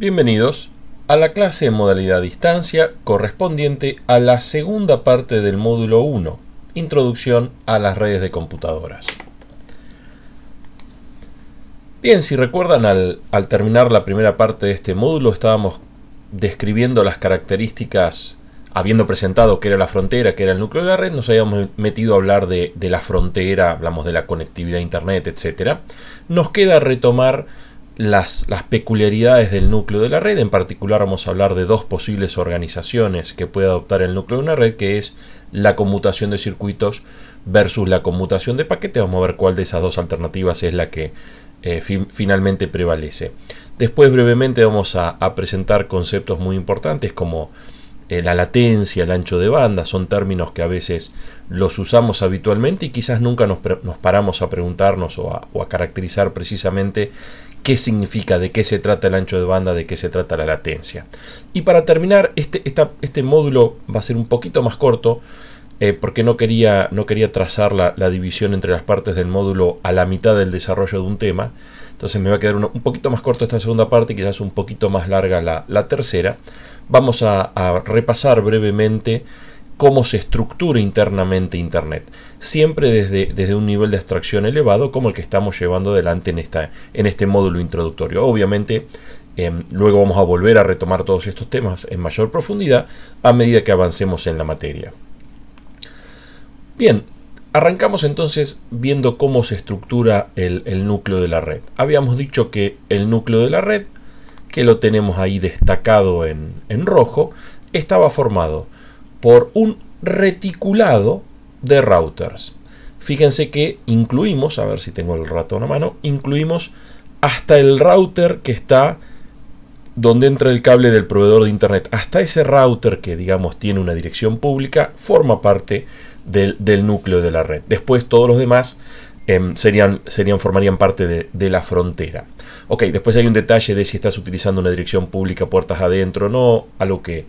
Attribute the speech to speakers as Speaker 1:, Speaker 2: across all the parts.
Speaker 1: Bienvenidos a la clase en modalidad distancia correspondiente a la segunda parte del módulo 1, Introducción a las redes de computadoras. Bien, si recuerdan, al terminar la primera parte de este módulo estábamos describiendo las características, habiendo presentado qué era la frontera, qué era el núcleo de la red, nos habíamos metido a hablar de la frontera, hablamos de la conectividad a internet, etc. Nos queda retomar las peculiaridades del núcleo de la red. En particular vamos a hablar de dos posibles organizaciones que puede adoptar el núcleo de una red, que es la conmutación de circuitos versus la conmutación de paquetes. Vamos a ver cuál de esas dos alternativas es la que finalmente prevalece. Después brevemente vamos a presentar conceptos muy importantes como la latencia, el ancho de banda. Son términos que a veces los usamos habitualmente y quizás nunca nos paramos a preguntarnos o a caracterizar precisamente qué significa, de qué se trata el ancho de banda, de qué se trata la latencia. Y para terminar, este módulo va a ser un poquito más corto porque no quería trazar la división entre las partes del módulo a la mitad del desarrollo de un tema. Entonces me va a quedar un poquito más corto esta segunda parte y quizás un poquito más larga la tercera. Vamos a repasar brevemente cómo se estructura internamente Internet, siempre desde un nivel de abstracción elevado como el que estamos llevando adelante en este módulo introductorio. Obviamente, luego vamos a volver a retomar todos estos temas en mayor profundidad a medida que avancemos en la materia. Bien, arrancamos entonces viendo cómo se estructura el núcleo de la red. Habíamos dicho que el núcleo de la red, que lo tenemos ahí destacado en rojo, estaba formado por un reticulado de routers. Fíjense que incluimos, a ver si tengo el ratón a mano, incluimos hasta el router que está donde entra el cable del proveedor de internet. Hasta ese router que, digamos, tiene una dirección pública, forma parte del núcleo de la red. Después todos los demás formarían parte de la frontera. Ok, después hay un detalle de si estás utilizando una dirección pública puertas adentro o no, algo que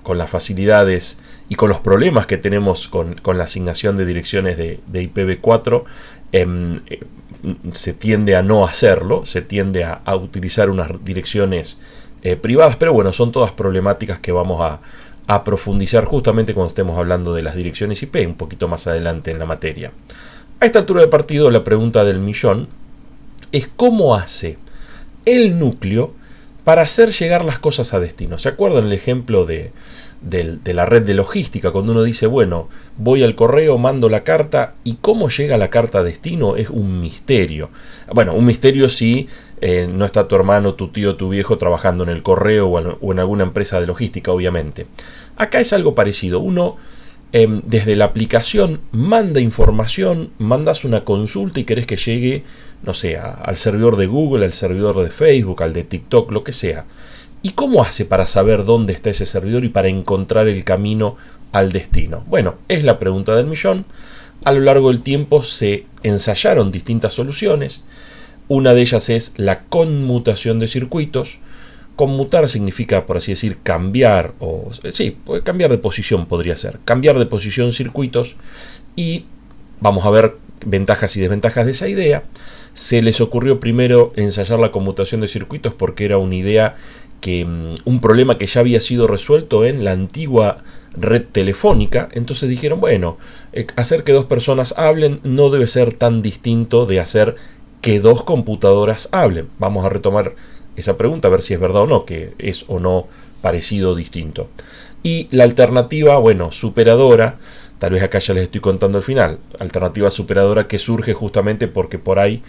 Speaker 1: con las facilidades y con los problemas que tenemos con la asignación de direcciones de IPv4, se tiende a no hacerlo, se tiende a utilizar unas direcciones privadas, pero bueno, son todas problemáticas que vamos a profundizar justamente cuando estemos hablando de las direcciones IP, un poquito más adelante en la materia. A esta altura de partido, la pregunta del millón es cómo hace el núcleo para hacer llegar las cosas a destino. ¿Se acuerdan el ejemplo de la red de logística? Cuando uno dice, bueno, voy al correo, mando la carta, y cómo llega la carta a destino es un misterio. Bueno, un misterio si no está tu hermano, tu tío, tu viejo trabajando en el correo o en alguna empresa de logística, obviamente. Acá es algo parecido. Uno, desde la aplicación, manda información, mandas una consulta y querés que llegue, no sé, al servidor de Google, al servidor de Facebook, al de TikTok, lo que sea. ¿Y cómo hace para saber dónde está ese servidor y para encontrar el camino al destino? Bueno, es la pregunta del millón. A lo largo del tiempo se ensayaron distintas soluciones. Una de ellas es la conmutación de circuitos. Conmutar significa, por así decir, cambiar, cambiar de posición podría ser. Cambiar de posición circuitos, y vamos a ver ventajas y desventajas de esa idea. Se les ocurrió primero ensayar la conmutación de circuitos porque era una idea un problema que ya había sido resuelto en la antigua red telefónica. Entonces dijeron, bueno, hacer que dos personas hablen no debe ser tan distinto de hacer que dos computadoras hablen. Vamos a retomar esa pregunta, a ver si es verdad o no, que es o no parecido o distinto. Y la alternativa, bueno, superadora, tal vez acá ya les estoy contando el final, alternativa superadora que surge justamente porque por ahí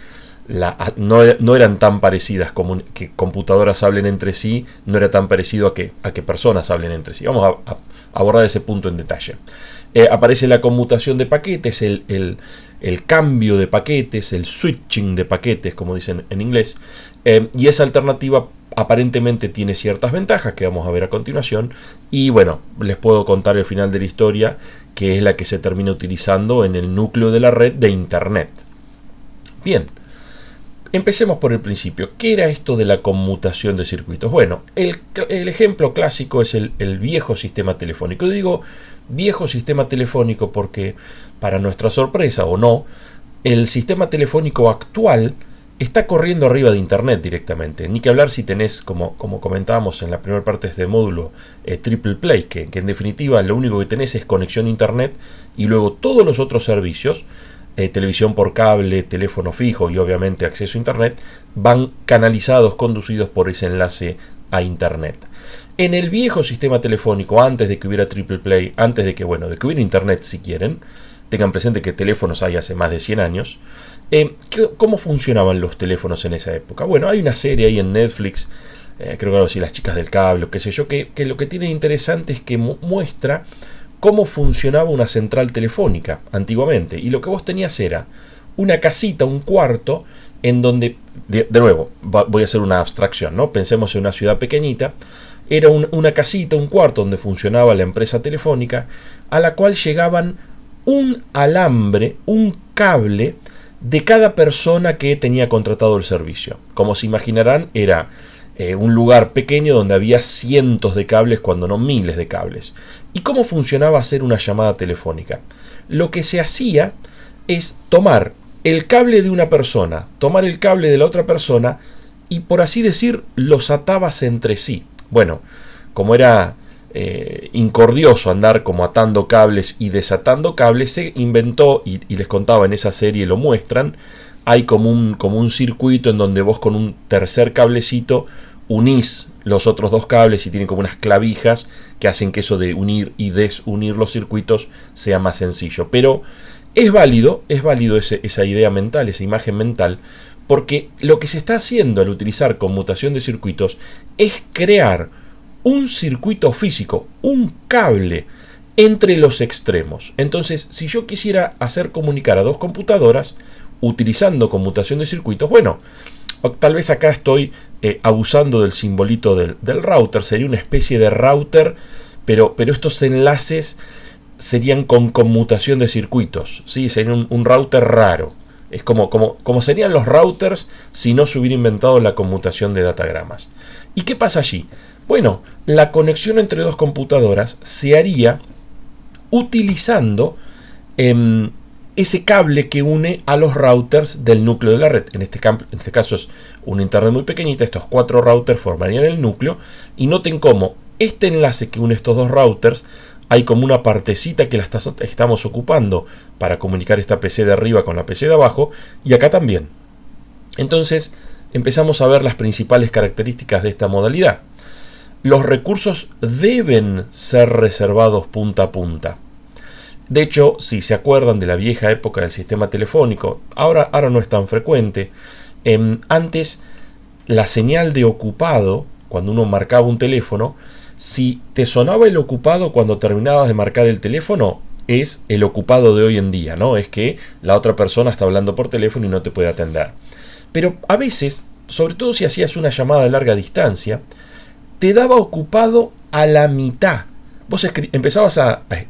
Speaker 1: no eran tan parecidas como que computadoras hablen entre sí, no era tan parecido a que personas hablen entre sí. Vamos a abordar ese punto en detalle. Aparece la conmutación de paquetes, el cambio de paquetes, el switching de paquetes, como dicen en inglés, y esa alternativa aparentemente tiene ciertas ventajas que vamos a ver a continuación, y bueno, les puedo contar el final de la historia, que es la que se termina utilizando en el núcleo de la red de Internet. Bien, empecemos por el principio. ¿Qué era esto de la conmutación de circuitos? Bueno, el ejemplo clásico es el viejo sistema telefónico. Digo viejo sistema telefónico porque, para nuestra sorpresa o no, el sistema telefónico actual está corriendo arriba de internet directamente. Ni que hablar si tenés, como comentábamos en la primera parte de este módulo, Triple Play, que en definitiva lo único que tenés es conexión a internet y luego todos los otros servicios, televisión por cable, teléfono fijo y obviamente acceso a internet, van canalizados, conducidos por ese enlace a internet. En el viejo sistema telefónico, antes de que hubiera Triple Play, antes de que hubiera internet si quieren, tengan presente que teléfonos hay hace más de 100 años, ¿cómo funcionaban los teléfonos en esa época? Bueno, hay una serie ahí en Netflix, creo que algo así, Las chicas del cable, qué sé yo, que lo que tiene interesante es que muestra cómo funcionaba una central telefónica antiguamente. Y lo que vos tenías era una casita, un cuarto, en donde, de nuevo, voy a hacer una abstracción, ¿no? Pensemos en una ciudad pequeñita. Era una casita, un cuarto donde funcionaba la empresa telefónica, a la cual llegaban un alambre, un cable de cada persona que tenía contratado el servicio. Como se imaginarán, era un lugar pequeño donde había cientos de cables, cuando no miles de cables. ¿Y cómo funcionaba hacer una llamada telefónica? Lo que se hacía es tomar el cable de una persona, tomar el cable de la otra persona y, por así decir, los atabas entre sí. Bueno, como era incordioso andar como atando cables y desatando cables, se inventó, y les contaba en esa serie, lo muestran, hay como un circuito en donde vos con un tercer cablecito unís los otros dos cables y tienen como unas clavijas que hacen que eso de unir y desunir los circuitos sea más sencillo. Pero es válido esa idea mental, esa imagen mental, porque lo que se está haciendo al utilizar conmutación de circuitos es crear un circuito físico, un cable entre los extremos. Entonces, si yo quisiera hacer comunicar a dos computadoras utilizando conmutación de circuitos, bueno, tal vez acá estoy abusando del simbolito del router, sería una especie de router, pero estos enlaces serían con conmutación de circuitos, ¿sí? Sería un router raro. Es como serían los routers si no se hubiera inventado la conmutación de datagramas. ¿Y qué pasa allí? Bueno, la conexión entre dos computadoras se haría utilizando ese cable que une a los routers del núcleo de la red. En este caso es una internet muy pequeñita. Estos 4 routers formarían el núcleo. Y noten cómo este enlace que une estos dos routers, hay como una partecita que la estamos ocupando para comunicar esta PC de arriba con la PC de abajo, y acá también. Entonces empezamos a ver las principales características de esta modalidad. Los recursos deben ser reservados punta a punta. De hecho, si se acuerdan de la vieja época del sistema telefónico, ahora no es tan frecuente. Antes, la señal de ocupado, cuando uno marcaba un teléfono, si te sonaba el ocupado cuando terminabas de marcar el teléfono, es el ocupado de hoy en día, ¿no? Es que la otra persona está hablando por teléfono y no te puede atender. Pero a veces, sobre todo si hacías una llamada de larga distancia, te daba ocupado a la mitad. Vos empezabas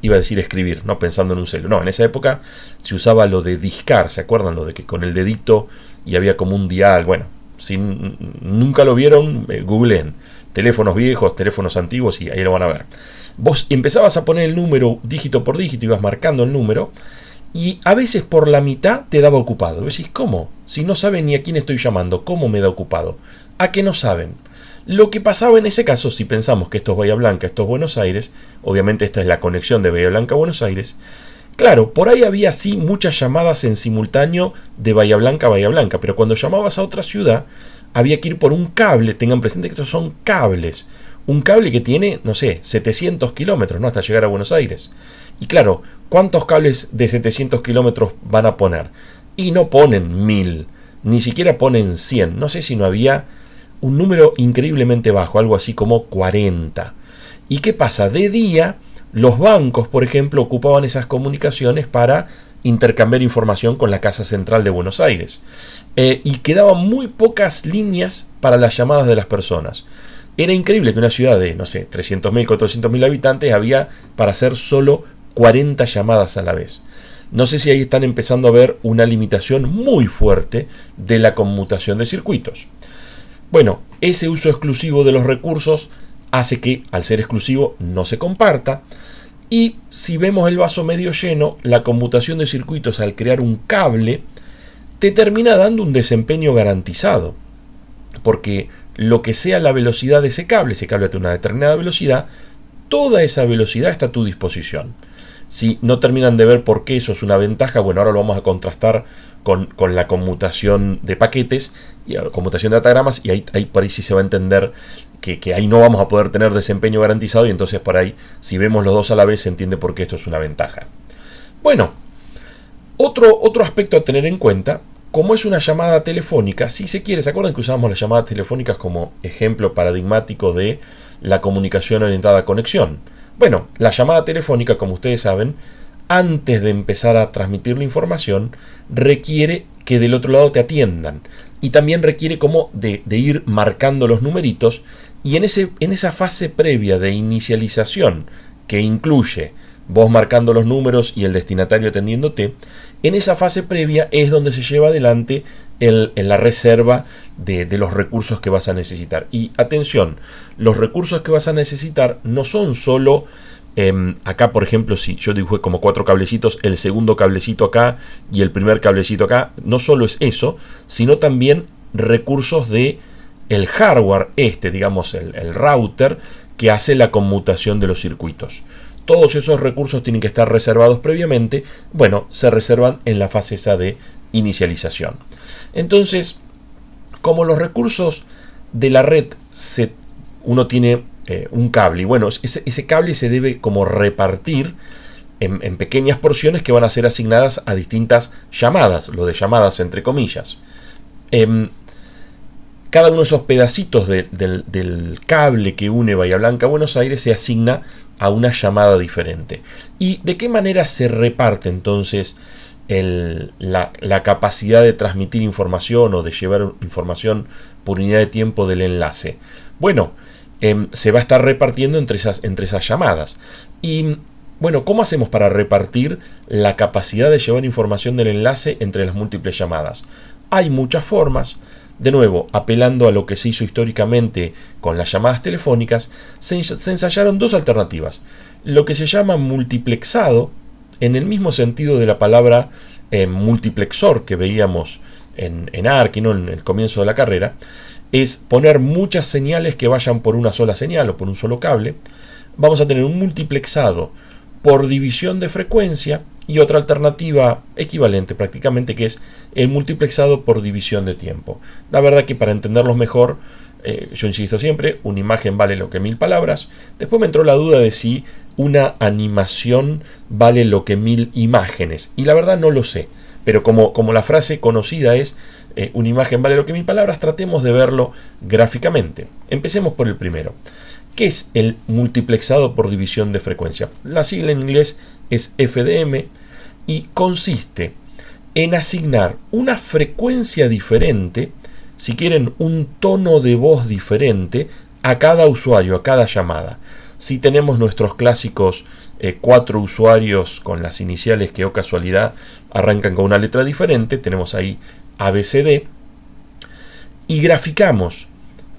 Speaker 1: iba a decir escribir, no pensando en un celu. No, en esa época se usaba lo de discar, ¿se acuerdan? Lo de que con el dedito y había como un dial. Bueno, si nunca lo vieron, googleen. Teléfonos viejos, teléfonos antiguos, y ahí lo van a ver. Vos empezabas a poner el número dígito por dígito, ibas marcando el número, y a veces por la mitad te daba ocupado. Vos decís, ¿cómo? Si no saben ni a quién estoy llamando, ¿cómo me da ocupado? ¿A qué no saben? Lo que pasaba en ese caso, si pensamos que esto es Bahía Blanca, esto es Buenos Aires, obviamente esta es la conexión de Bahía Blanca a Buenos Aires, claro, por ahí había sí muchas llamadas en simultáneo de Bahía Blanca a Bahía Blanca, pero cuando llamabas a otra ciudad, había que ir por un cable. Tengan presente que estos son cables. Un cable que tiene, no sé, 700 kilómetros, ¿no? Hasta llegar a Buenos Aires. Y claro, ¿cuántos cables de 700 kilómetros van a poner? Y no ponen 1000, ni siquiera ponen 100. No sé si no había un número increíblemente bajo, algo así como 40. ¿Y qué pasa? De día, los bancos, por ejemplo, ocupaban esas comunicaciones para intercambiar información con la Casa Central de Buenos Aires. Y quedaban muy pocas líneas para las llamadas de las personas. Era increíble que una ciudad de, no sé, 300.000, 400.000 habitantes había para hacer solo 40 llamadas a la vez. No sé si ahí están empezando a ver una limitación muy fuerte de la conmutación de circuitos. Bueno, ese uso exclusivo de los recursos hace que, al ser exclusivo, no se comparta. Y si vemos el vaso medio lleno, la conmutación de circuitos al crear un cable te termina dando un desempeño garantizado, porque lo que sea la velocidad de ese cable a una determinada velocidad, toda esa velocidad está a tu disposición. Si no terminan de ver por qué eso es una ventaja, bueno, ahora lo vamos a contrastar con la conmutación de paquetes y conmutación de datagramas, y ahí por ahí sí se va a entender que ahí no vamos a poder tener desempeño garantizado, y entonces por ahí, si vemos los dos a la vez, se entiende por qué esto es una ventaja. Bueno, otro aspecto a tener en cuenta, como es una llamada telefónica, si se quiere, ¿se acuerdan que usábamos las llamadas telefónicas como ejemplo paradigmático de la comunicación orientada a conexión? Bueno, la llamada telefónica, como ustedes saben, antes de empezar a transmitir la información, requiere que del otro lado te atiendan. Y también requiere como de ir marcando los numeritos. Y en esa fase previa de inicialización, que incluye vos marcando los números y el destinatario atendiéndote, en esa fase previa es donde se lleva adelante la reserva de los recursos que vas a necesitar. Y atención, los recursos que vas a necesitar no son solo, acá por ejemplo, si yo dibujé como 4 cablecitos, el segundo cablecito acá y el primer cablecito acá, no solo es eso, sino también recursos de el hardware, digamos el router, que hace la conmutación de los circuitos. Todos esos recursos tienen que estar reservados previamente. Bueno, se reservan en la fase esa de inicialización. Entonces, como los recursos de la red, uno tiene un cable, y bueno, ese cable se debe como repartir en pequeñas porciones que van a ser asignadas a distintas llamadas, lo de llamadas entre comillas. Cada uno de esos pedacitos del cable que une Bahía Blanca a Buenos Aires se asigna a una llamada diferente. ¿Y de qué manera se reparte entonces la capacidad de transmitir información o de llevar información por unidad de tiempo del enlace? Bueno, se va a estar repartiendo entre esas llamadas. Y bueno, ¿cómo hacemos para repartir la capacidad de llevar información del enlace entre las múltiples llamadas? Hay muchas formas. De nuevo, apelando a lo que se hizo históricamente con las llamadas telefónicas, se ensayaron dos alternativas. Lo que se llama multiplexado, en el mismo sentido de la palabra multiplexor que veíamos en ARC, ¿no? En el comienzo de la carrera, es poner muchas señales que vayan por una sola señal o por un solo cable. Vamos a tener un multiplexado por división de frecuencia, y otra alternativa equivalente prácticamente, que es el multiplexado por división de tiempo. La verdad que para entenderlos mejor, yo insisto siempre, una imagen vale lo que 1000 palabras. Después me entró la duda de si una animación vale lo que 1000 imágenes. Y la verdad no lo sé. Pero como la frase conocida es una imagen vale lo que 1000 palabras, tratemos de verlo gráficamente. Empecemos por el primero. ¿Qué es el multiplexado por división de frecuencia? La sigla en inglés es FDM y consiste en asignar una frecuencia diferente, si quieren un tono de voz diferente, a cada usuario, a cada llamada. Si tenemos nuestros clásicos 4 usuarios con las iniciales que, oh casualidad, arrancan con una letra diferente, tenemos ahí ABCD, y graficamos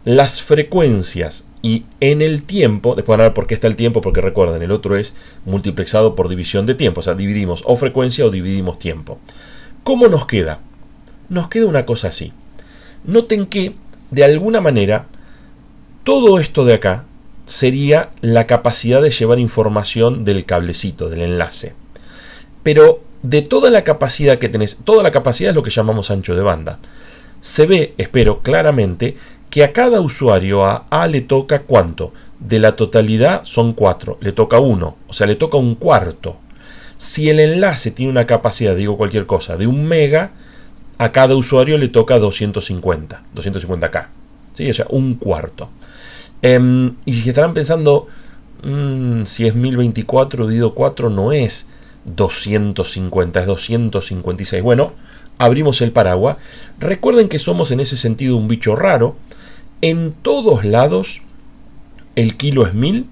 Speaker 1: las frecuencias y en el tiempo. Después van a ver por qué está el tiempo, porque recuerden, el otro es multiplexado por división de tiempo, o sea, dividimos o frecuencia o dividimos tiempo. ¿Cómo nos queda? Nos queda una cosa así. Noten que, de alguna manera, todo esto de acá sería la capacidad de llevar información del cablecito, del enlace. Pero de toda la capacidad que tenés, toda la capacidad es lo que llamamos ancho de banda. Se ve, espero, claramente que a cada usuario, a A le toca ¿cuánto? De la totalidad son 4, le toca 1, o sea, le toca un cuarto. Si el enlace tiene una capacidad, digo cualquier cosa, de 1 mega, a cada usuario le toca 250K, ¿sí? O sea, un cuarto. Y si estarán pensando, si es 1024 dividido 4, no es 250, es 256. Bueno, abrimos el paraguas. Recuerden que somos en ese sentido un bicho raro. En todos lados el kilo es 1000.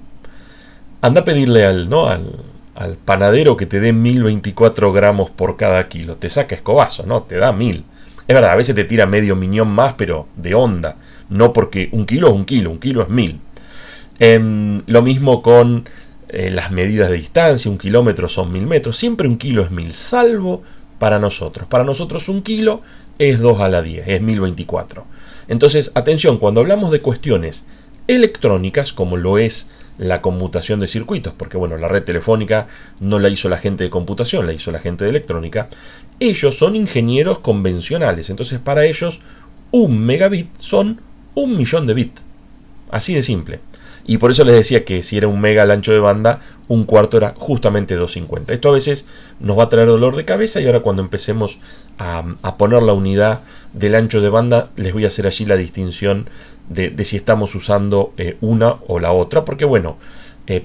Speaker 1: Anda a pedirle al panadero que te dé 1024 gramos por cada kilo. Te saca escobazo, ¿no? Te da 1000. Es verdad, a veces te tira medio miñón más, pero de onda. No porque un kilo es 1000. Lo mismo con las medidas de distancia. 1 kilómetro son 1000 metros. Siempre un kilo es 1000, salvo para nosotros. Para nosotros 1 kilo es 2 a la 10, es 1024. Entonces, atención, cuando hablamos de cuestiones electrónicas, como lo es la conmutación de circuitos, porque bueno, la red telefónica no la hizo la gente de computación, la hizo la gente de electrónica, ellos son ingenieros convencionales, entonces para ellos 1 megabit son 1.000.000 de bits, así de simple. Y por eso les decía que si era 1 mega el ancho de banda, 1/4 era justamente 250. Esto a veces nos va a traer dolor de cabeza, y ahora cuando empecemos a poner la unidad del ancho de banda, les voy a hacer allí la distinción de si estamos usando una o la otra, porque bueno,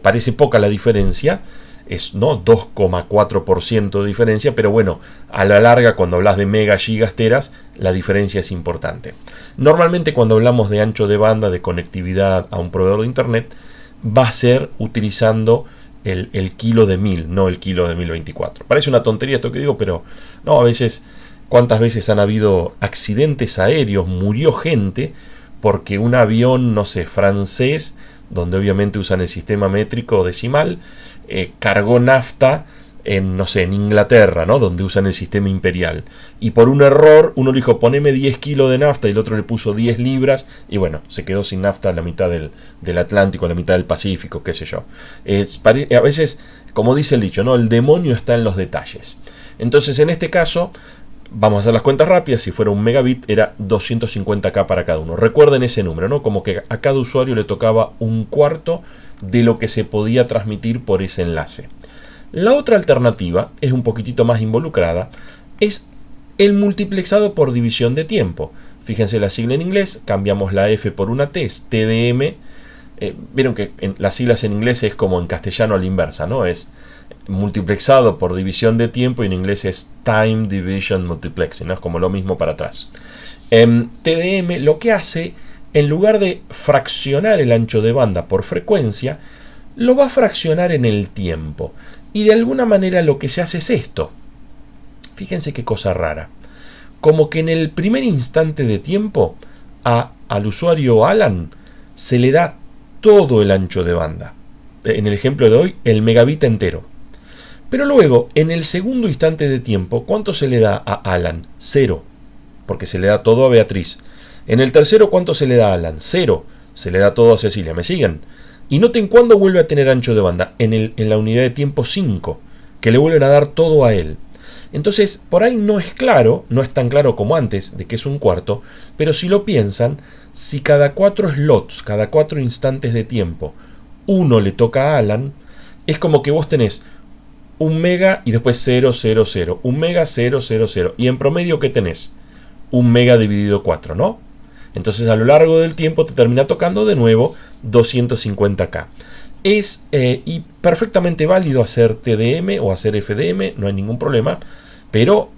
Speaker 1: parece poca la diferencia, es no 2,4% de diferencia, pero bueno, a la larga cuando hablas de megas, gigas, teras, la diferencia es importante. Normalmente cuando hablamos de ancho de banda, de conectividad a un proveedor de internet, va a ser utilizando el kilo de 1000, no el kilo de 1024. Parece una tontería esto que digo, pero no, a veces, ¿cuántas veces han habido accidentes aéreos? Murió gente porque un avión, no sé, francés, donde obviamente usan el sistema métrico decimal, cargó nafta en, no sé, en Inglaterra, ¿no? Donde usan el sistema imperial. Y por un error, uno le dijo, poneme 10 kilos de nafta, y el otro le puso 10 libras, y bueno, se quedó sin nafta a la mitad del Atlántico, a la mitad del Pacífico, qué sé yo. A veces, como dice el dicho, ¿no? El demonio está en los detalles. Entonces, en este caso, vamos a hacer las cuentas rápidas. Si fuera 1 megabit, era 250K para cada uno. Recuerden ese número, ¿no? Como que a cada usuario le tocaba 1/4 de lo que se podía transmitir por ese enlace. La otra alternativa es un poquitito más involucrada, es el multiplexado por división de tiempo. Fíjense la sigla en inglés, cambiamos la F por una T, es TDM. Vieron que las siglas en inglés es como en castellano a la inversa, ¿no? Es multiplexado por división de tiempo, y en inglés es Time Division Multiplexing, ¿no? Es como lo mismo para atrás. TDM lo que hace, en lugar de fraccionar el ancho de banda por frecuencia, lo va a fraccionar en el tiempo. Y de alguna manera lo que se hace es esto. Fíjense qué cosa rara. Como que en el primer instante de tiempo al usuario Alan se le da todo el ancho de banda. En el ejemplo de hoy, el megabit entero. Pero luego, en el segundo instante de tiempo, ¿cuánto se le da a Alan? 0, porque se le da todo a Beatriz. En el tercero, ¿cuánto se le da a Alan? 0, se le da todo a Cecilia. ¿Me siguen? Y noten cuándo vuelve a tener ancho de banda, en la unidad de tiempo 5, que le vuelven a dar todo a él. Entonces, por ahí no es claro, no es tan claro como antes, de que es 1/4, pero si lo piensan, si cada 4 slots, cada 4 instantes de tiempo, uno le toca a Alan, es como que vos tenés 1 mega y después 0, 0, 0, 1 mega, 0, 0, 0, y en promedio, ¿qué tenés? 1 mega dividido 4, ¿no? Entonces a lo largo del tiempo te termina tocando de nuevo 250K. Es y perfectamente válido hacer TDM o hacer FDM, no hay ningún problema, pero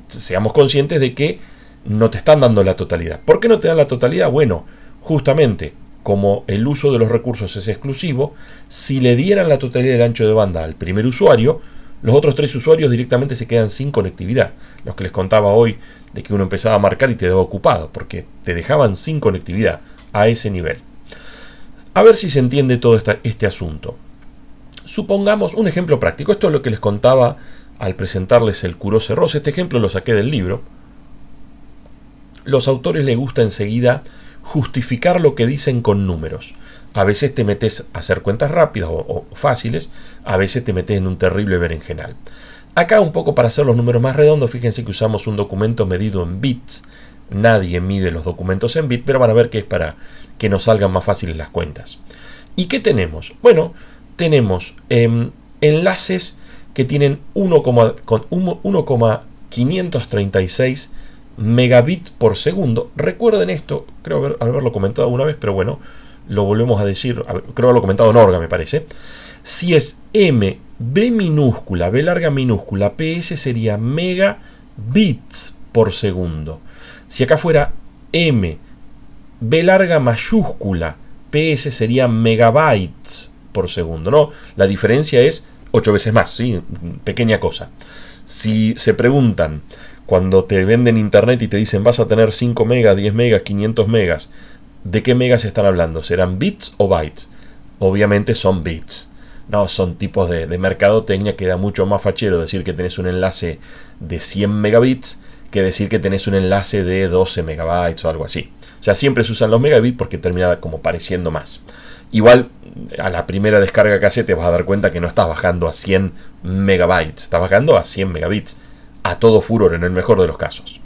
Speaker 1: seamos conscientes de que no te están dando la totalidad. ¿Por qué no te dan la totalidad? Bueno, justamente como el uso de los recursos es exclusivo, si le dieran la totalidad del ancho de banda al primer usuario, los otros 3 usuarios directamente se quedan sin conectividad. Los que les contaba hoy de que uno empezaba a marcar y te daba ocupado, porque te dejaban sin conectividad a ese nivel. A ver si se entiende todo este asunto. Supongamos un ejemplo práctico. Esto es lo que les contaba al presentarles el Kurose Rose. Este ejemplo lo saqué del libro. Los autores les gusta enseguida justificar lo que dicen con números. A veces te metes a hacer cuentas rápidas o fáciles, a veces te metes en un terrible berenjenal. Acá, un poco para hacer los números más redondos, fíjense que usamos un documento medido en bits. Nadie mide los documentos en bits, pero van a ver que es para que nos salgan más fáciles las cuentas. ¿Y qué tenemos? Bueno, tenemos enlaces que tienen 1,536 megabits por segundo. Recuerden esto, creo haberlo comentado alguna vez, pero bueno, lo volvemos a decir, creo haberlo comentado en Orga, me parece. Si es M, B minúscula, B larga minúscula, PS sería megabits por segundo. Si acá fuera M, B larga mayúscula, PS sería megabytes por segundo, ¿no? La diferencia es 8 veces más, ¿sí? Pequeña cosa. Si se preguntan, cuando te venden internet y te dicen vas a tener 5 megas, 10 megas, 500 megas, ¿de qué megas están hablando? ¿Serán bits o bytes? Obviamente son bits. No, son tipos de mercadotecnia que da mucho más fachero decir que tenés un enlace de 100 megabits que decir que tenés un enlace de 12 megabytes o algo así. O sea, siempre se usan los megabits porque termina como pareciendo más. Igual, a la primera descarga que haces te vas a dar cuenta que no estás bajando a 100 megabytes, estás bajando a 100 megabits. A todo furor en el mejor de los casos.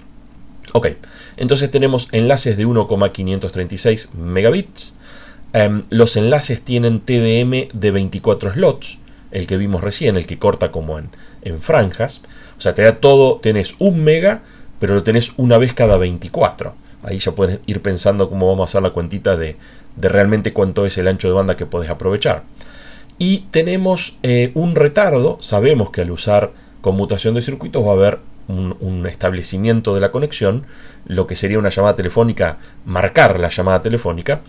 Speaker 1: Ok, entonces tenemos enlaces de 1,536 megabits. Los enlaces tienen TDM de 24 slots, el que vimos recién, el que corta como en franjas. O sea, te da todo, tenés 1 mega, pero lo tenés una vez cada 24. Ahí ya puedes ir pensando cómo vamos a hacer la cuentita de realmente cuánto es el ancho de banda que podés aprovechar. Y tenemos un retardo. Sabemos que al usar conmutación de circuitos va a haber un establecimiento de la conexión, lo que sería una llamada telefónica, marcar la llamada telefónica,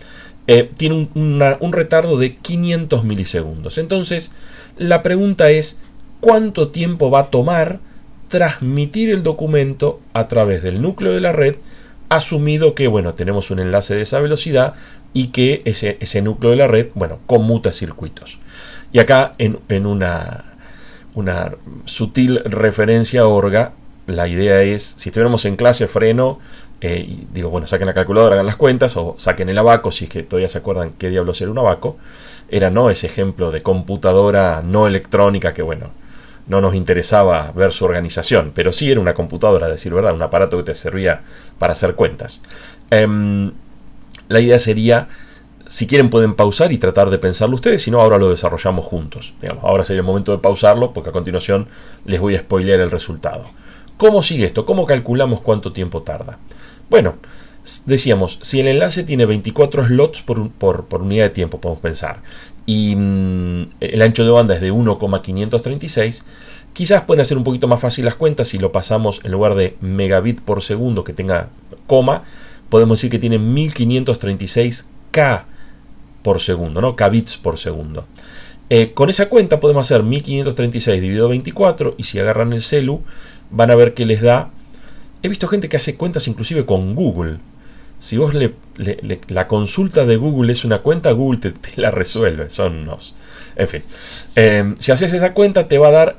Speaker 1: tiene un retardo de 500 milisegundos. Entonces, la pregunta es, ¿cuánto tiempo va a tomar transmitir el documento a través del núcleo de la red, asumido que, bueno, tenemos un enlace de esa velocidad y que ese núcleo de la red, bueno, conmuta circuitos? Y acá, en una sutil referencia a Orga, la idea es, si estuviéramos en clase freno, y digo, bueno, saquen la calculadora, hagan las cuentas, o saquen el abaco, si es que todavía se acuerdan qué diablos era un abaco, era no ese ejemplo de computadora no electrónica que, bueno, no nos interesaba ver su organización, pero sí era una computadora, a decir verdad, un aparato que te servía para hacer cuentas. La idea sería, si quieren pueden pausar y tratar de pensarlo ustedes, si no ahora lo desarrollamos juntos. Digamos, ahora sería el momento de pausarlo porque a continuación les voy a spoilear el resultado. ¿Cómo sigue esto? ¿Cómo calculamos cuánto tiempo tarda? Bueno, decíamos, si el enlace tiene 24 slots por unidad de tiempo, podemos pensar, y el ancho de banda es de 1,536, quizás pueden hacer un poquito más fácil las cuentas si lo pasamos en lugar de megabit por segundo que tenga coma, podemos decir que tiene 1536K por segundo, ¿no? Kbits por segundo. Con esa cuenta podemos hacer 1536 dividido 24 y si agarran el celu van a ver que les da. He visto gente que hace cuentas inclusive con Google. Si vos la consulta de Google es una cuenta, Google te la resuelve. Son unos. En fin. Si haces esa cuenta te va a dar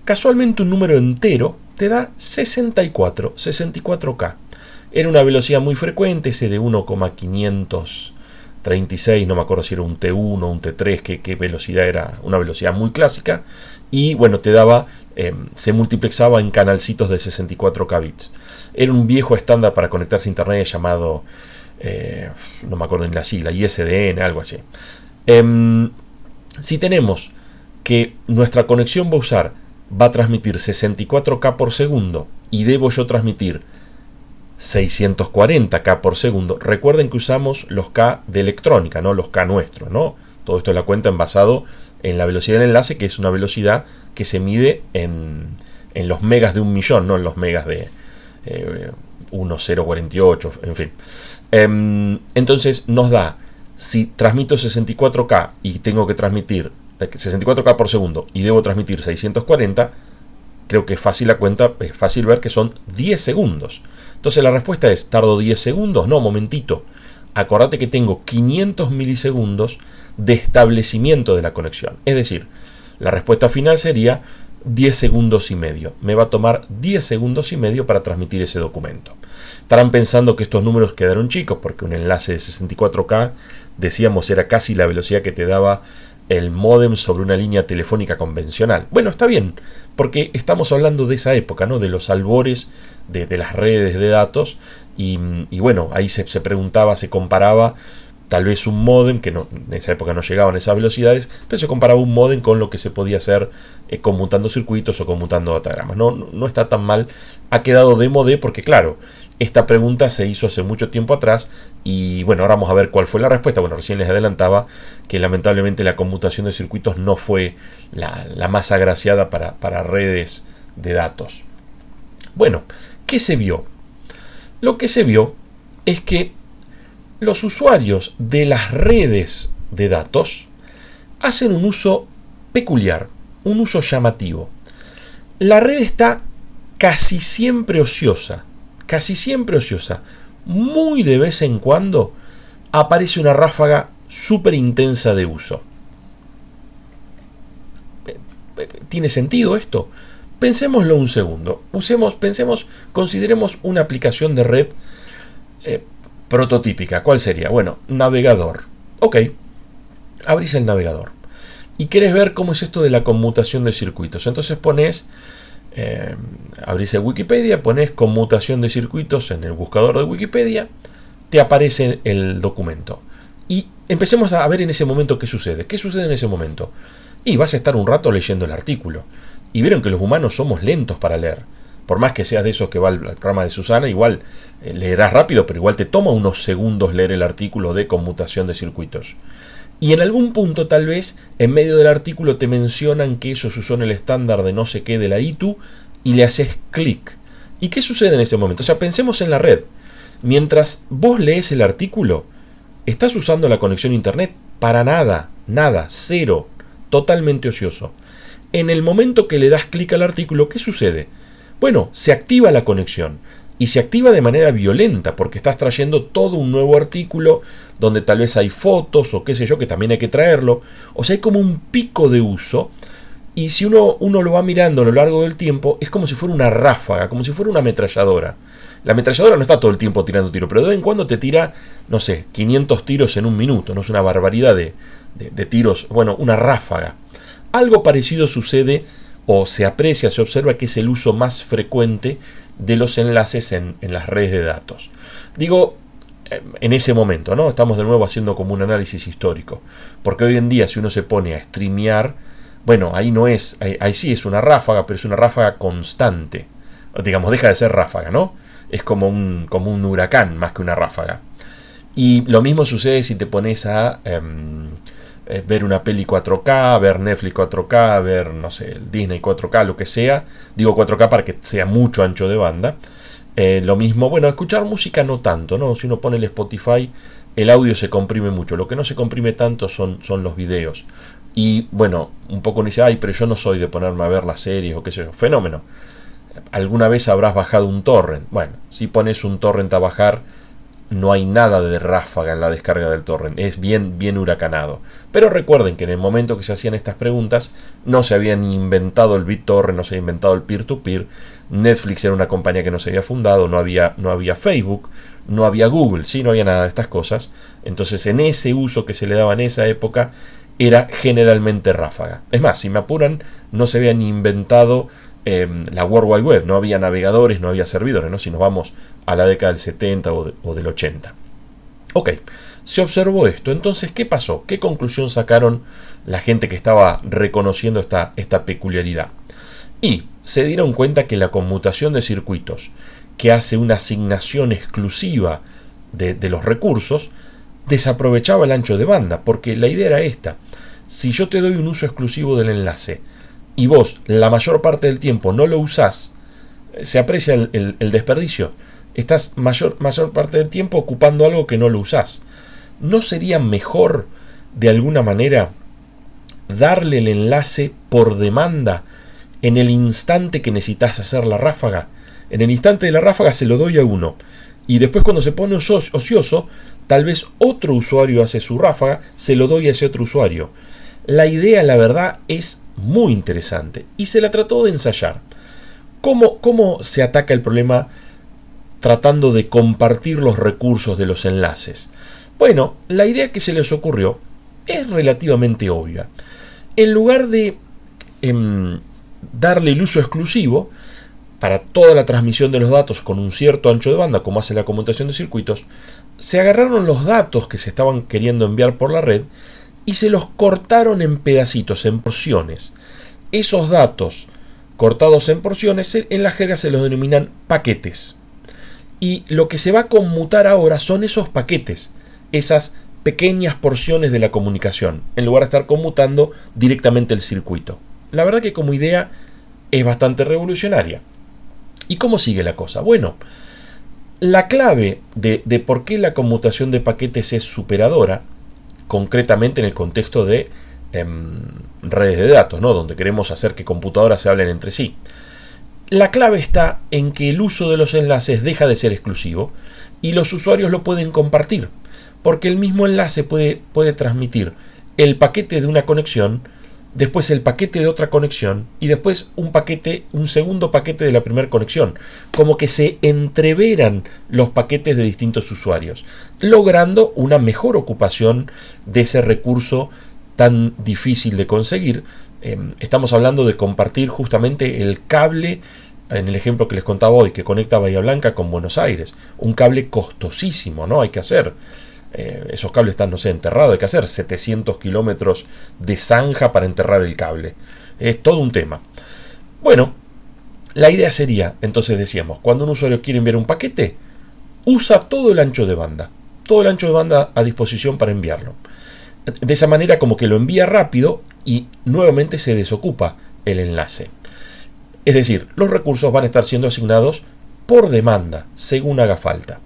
Speaker 1: casualmente un número entero. Te da 64K. Era una velocidad muy frecuente, ese de 1,536, no me acuerdo si era un T1 o un T3, qué velocidad era, una velocidad muy clásica. Y bueno, te daba, se multiplexaba en canalcitos de 64 kbits. Era un viejo estándar para conectarse a internet llamado, no me acuerdo ni la sigla, ISDN, algo así. Si tenemos que nuestra conexión va a transmitir 64K por segundo y debo yo transmitir 640K por segundo, recuerden que usamos los K de electrónica, no los K nuestros, ¿no? Todo esto la cuenta basado en la velocidad del enlace, que es una velocidad que se mide en los megas de 1.000.000, no en los megas de 1,048, en fin. Entonces nos da, si transmito 64K y tengo que transmitir 64K por segundo y debo transmitir 640, creo que es fácil la cuenta, es fácil ver que son 10 segundos. Entonces la respuesta es, ¿tardo 10 segundos? No, momentito. Acordate que tengo 500 milisegundos de establecimiento de la conexión. Es decir, la respuesta final sería 10 segundos y medio. Me va a tomar 10 segundos y medio para transmitir ese documento. Estarán pensando que estos números quedaron chicos porque un enlace de 64K, decíamos, era casi la velocidad que te daba el módem sobre una línea telefónica convencional. Bueno, está bien, porque estamos hablando de esa época, ¿no? De los albores de las redes de datos y bueno, ahí se preguntaba, se comparaba tal vez un módem, que no, en esa época no llegaban a esas velocidades, pero se comparaba un módem con lo que se podía hacer conmutando circuitos o conmutando datagramas. No está tan mal, ha quedado de modé porque claro, esta pregunta se hizo hace mucho tiempo atrás y bueno, ahora vamos a ver cuál fue la respuesta. Bueno, recién les adelantaba que lamentablemente la conmutación de circuitos no fue la más agraciada para redes de datos. Bueno, ¿qué se vio? Lo que se vio es que los usuarios de las redes de datos hacen un uso peculiar, un uso llamativo. La red está casi siempre ociosa. Muy de vez en cuando aparece una ráfaga súper intensa de uso. ¿Tiene sentido esto? Pensémoslo un segundo. Consideremos una aplicación de red prototípica. ¿Cuál sería? Bueno, navegador. Ok, abrís el navegador y querés ver cómo es esto de la conmutación de circuitos. Entonces abrís el Wikipedia, pones conmutación de circuitos en el buscador de Wikipedia, te aparece el documento. Y empecemos a ver en ese momento qué sucede. ¿Qué sucede en ese momento? Y vas a estar un rato leyendo el artículo. Y vieron que los humanos somos lentos para leer. Por más que seas de esos que va al programa de Susana, igual leerás rápido, pero igual te toma unos segundos leer el artículo de conmutación de circuitos. Y en algún punto, tal vez, en medio del artículo te mencionan que eso se usó en el estándar de no sé qué de la ITU y le haces clic. ¿Y qué sucede en ese momento? O sea, pensemos en la red. Mientras vos lees el artículo, ¿estás usando la conexión a internet? Para nada, nada, cero, totalmente ocioso. En el momento que le das clic al artículo, ¿qué sucede? Bueno, se activa la conexión. Y se activa de manera violenta porque estás trayendo todo un nuevo artículo donde tal vez hay fotos o qué sé yo, que también hay que traerlo. O sea, hay como un pico de uso. Y si uno lo va mirando a lo largo del tiempo, es como si fuera una ráfaga, como si fuera una ametralladora. La ametralladora no está todo el tiempo tirando tiros, pero de vez en cuando te tira, no sé, 500 tiros en un minuto. No es una barbaridad de tiros, bueno, una ráfaga. Algo parecido sucede o se aprecia, se observa que es el uso más frecuente de los enlaces en las redes de datos. Digo, en ese momento, ¿no? Estamos de nuevo haciendo como un análisis histórico. Porque hoy en día, si uno se pone a streamear, bueno, ahí no es, ahí sí es una ráfaga, pero es una ráfaga constante. Digamos, deja de ser ráfaga, ¿no? Es como un huracán más que una ráfaga. Y lo mismo sucede si te pones a ver una peli 4K, ver Netflix 4K, ver, no sé, el Disney 4K, lo que sea. Digo 4K para que sea mucho ancho de banda. Lo mismo, bueno, escuchar música no tanto, ¿no? Si uno pone el Spotify, el audio se comprime mucho. Lo que no se comprime tanto son los videos. Y bueno, un poco uno dice, ay, pero yo no soy de ponerme a ver las series o qué sé yo. Fenómeno. ¿Alguna vez habrás bajado un torrent? Bueno, si pones un torrent a bajar, no hay nada de ráfaga en la descarga del torrent, es bien huracanado. Pero recuerden que en el momento que se hacían estas preguntas, no se habían inventado el BitTorrent, no se había inventado el peer-to-peer, Netflix era una compañía que no se había fundado, no había Facebook, no había Google, ¿sí? No había nada de estas cosas. Entonces, en ese uso que se le daba en esa época, era generalmente ráfaga. Es más, si me apuran, no se habían inventado la World Wide Web, no había navegadores, no había servidores, ¿no? Si nos vamos a la década del 70 o del 80. Ok, se observó esto. Entonces, ¿qué pasó? ¿Qué conclusión sacaron la gente que estaba reconociendo esta peculiaridad? Y se dieron cuenta que la conmutación de circuitos, que hace una asignación exclusiva de los recursos, desaprovechaba el ancho de banda, porque la idea era esta. Si yo te doy un uso exclusivo del enlace y vos la mayor parte del tiempo no lo usás, se aprecia el desperdicio. Estás mayor parte del tiempo ocupando algo que no lo usás. ¿No sería mejor, de alguna manera, darle el enlace por demanda en el instante que necesitas hacer la ráfaga? En el instante de la ráfaga se lo doy a uno. Y después cuando se pone ocioso, tal vez otro usuario hace su ráfaga, se lo doy a ese otro usuario. La idea, la verdad, es muy interesante y se la trató de ensayar. ¿Cómo se ataca el problema tratando de compartir los recursos de los enlaces? Bueno, la idea que se les ocurrió es relativamente obvia. En lugar de darle el uso exclusivo para toda la transmisión de los datos con un cierto ancho de banda, como hace la conmutación de circuitos, se agarraron los datos que se estaban queriendo enviar por la red y se los cortaron en pedacitos, en porciones. Esos datos cortados en porciones, en la jerga se los denominan paquetes. Y lo que se va a conmutar ahora son esos paquetes, esas pequeñas porciones de la comunicación, en lugar de estar conmutando directamente el circuito. La verdad que como idea es bastante revolucionaria. ¿Y cómo sigue la cosa? Bueno, la clave de por qué la conmutación de paquetes es superadora, concretamente en el contexto de redes de datos, ¿no? Donde queremos hacer que computadoras se hablen entre sí. La clave está en que el uso de los enlaces deja de ser exclusivo y los usuarios lo pueden compartir, porque el mismo enlace puede transmitir el paquete de una conexión después el paquete de otra conexión y después un segundo paquete de la primera conexión, como que se entreveran los paquetes de distintos usuarios, logrando una mejor ocupación de ese recurso tan difícil de conseguir. Estamos hablando de compartir justamente el cable, en el ejemplo que les contaba hoy, que conecta Bahía Blanca con Buenos Aires, un cable costosísimo, ¿no? Hay que hacer, esos cables están, no sé, enterrados, hay que hacer 700 kilómetros de zanja para enterrar el cable, es todo un tema. Bueno, la idea sería, entonces decíamos, cuando un usuario quiere enviar un paquete, usa todo el ancho de banda a disposición para enviarlo. De esa manera como que lo envía rápido y nuevamente se desocupa el enlace. Es decir, los recursos van a estar siendo asignados por demanda, según haga falta.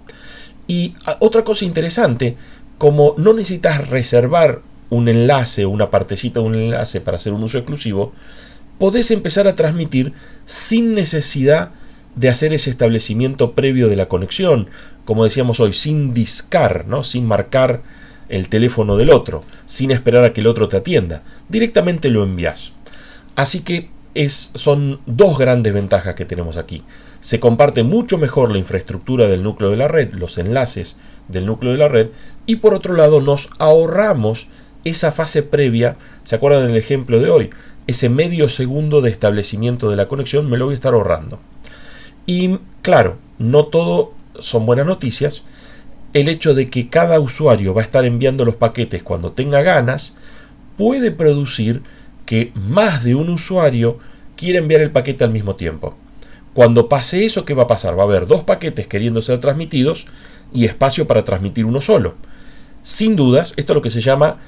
Speaker 1: Y otra cosa interesante, como no necesitas reservar un enlace o una partecita de un enlace para hacer un uso exclusivo, podés empezar a transmitir sin necesidad de hacer ese establecimiento previo de la conexión, como decíamos hoy, sin discar, ¿no? Sin marcar el teléfono del otro, sin esperar a que el otro te atienda. Directamente lo envías. Así que son dos grandes ventajas que tenemos aquí. Se comparte mucho mejor la infraestructura del núcleo de la red, los enlaces del núcleo de la red, y por otro lado nos ahorramos esa fase previa. ¿Se acuerdan del ejemplo de hoy? Ese medio segundo de establecimiento de la conexión me lo voy a estar ahorrando. Y claro, no todo son buenas noticias. El hecho de que cada usuario va a estar enviando los paquetes cuando tenga ganas puede producir que más de un usuario quiera enviar el paquete al mismo tiempo. Cuando pase eso, ¿qué va a pasar? Va a haber dos paquetes queriendo ser transmitidos y espacio para transmitir uno solo. Sin dudas, esto es lo que se llama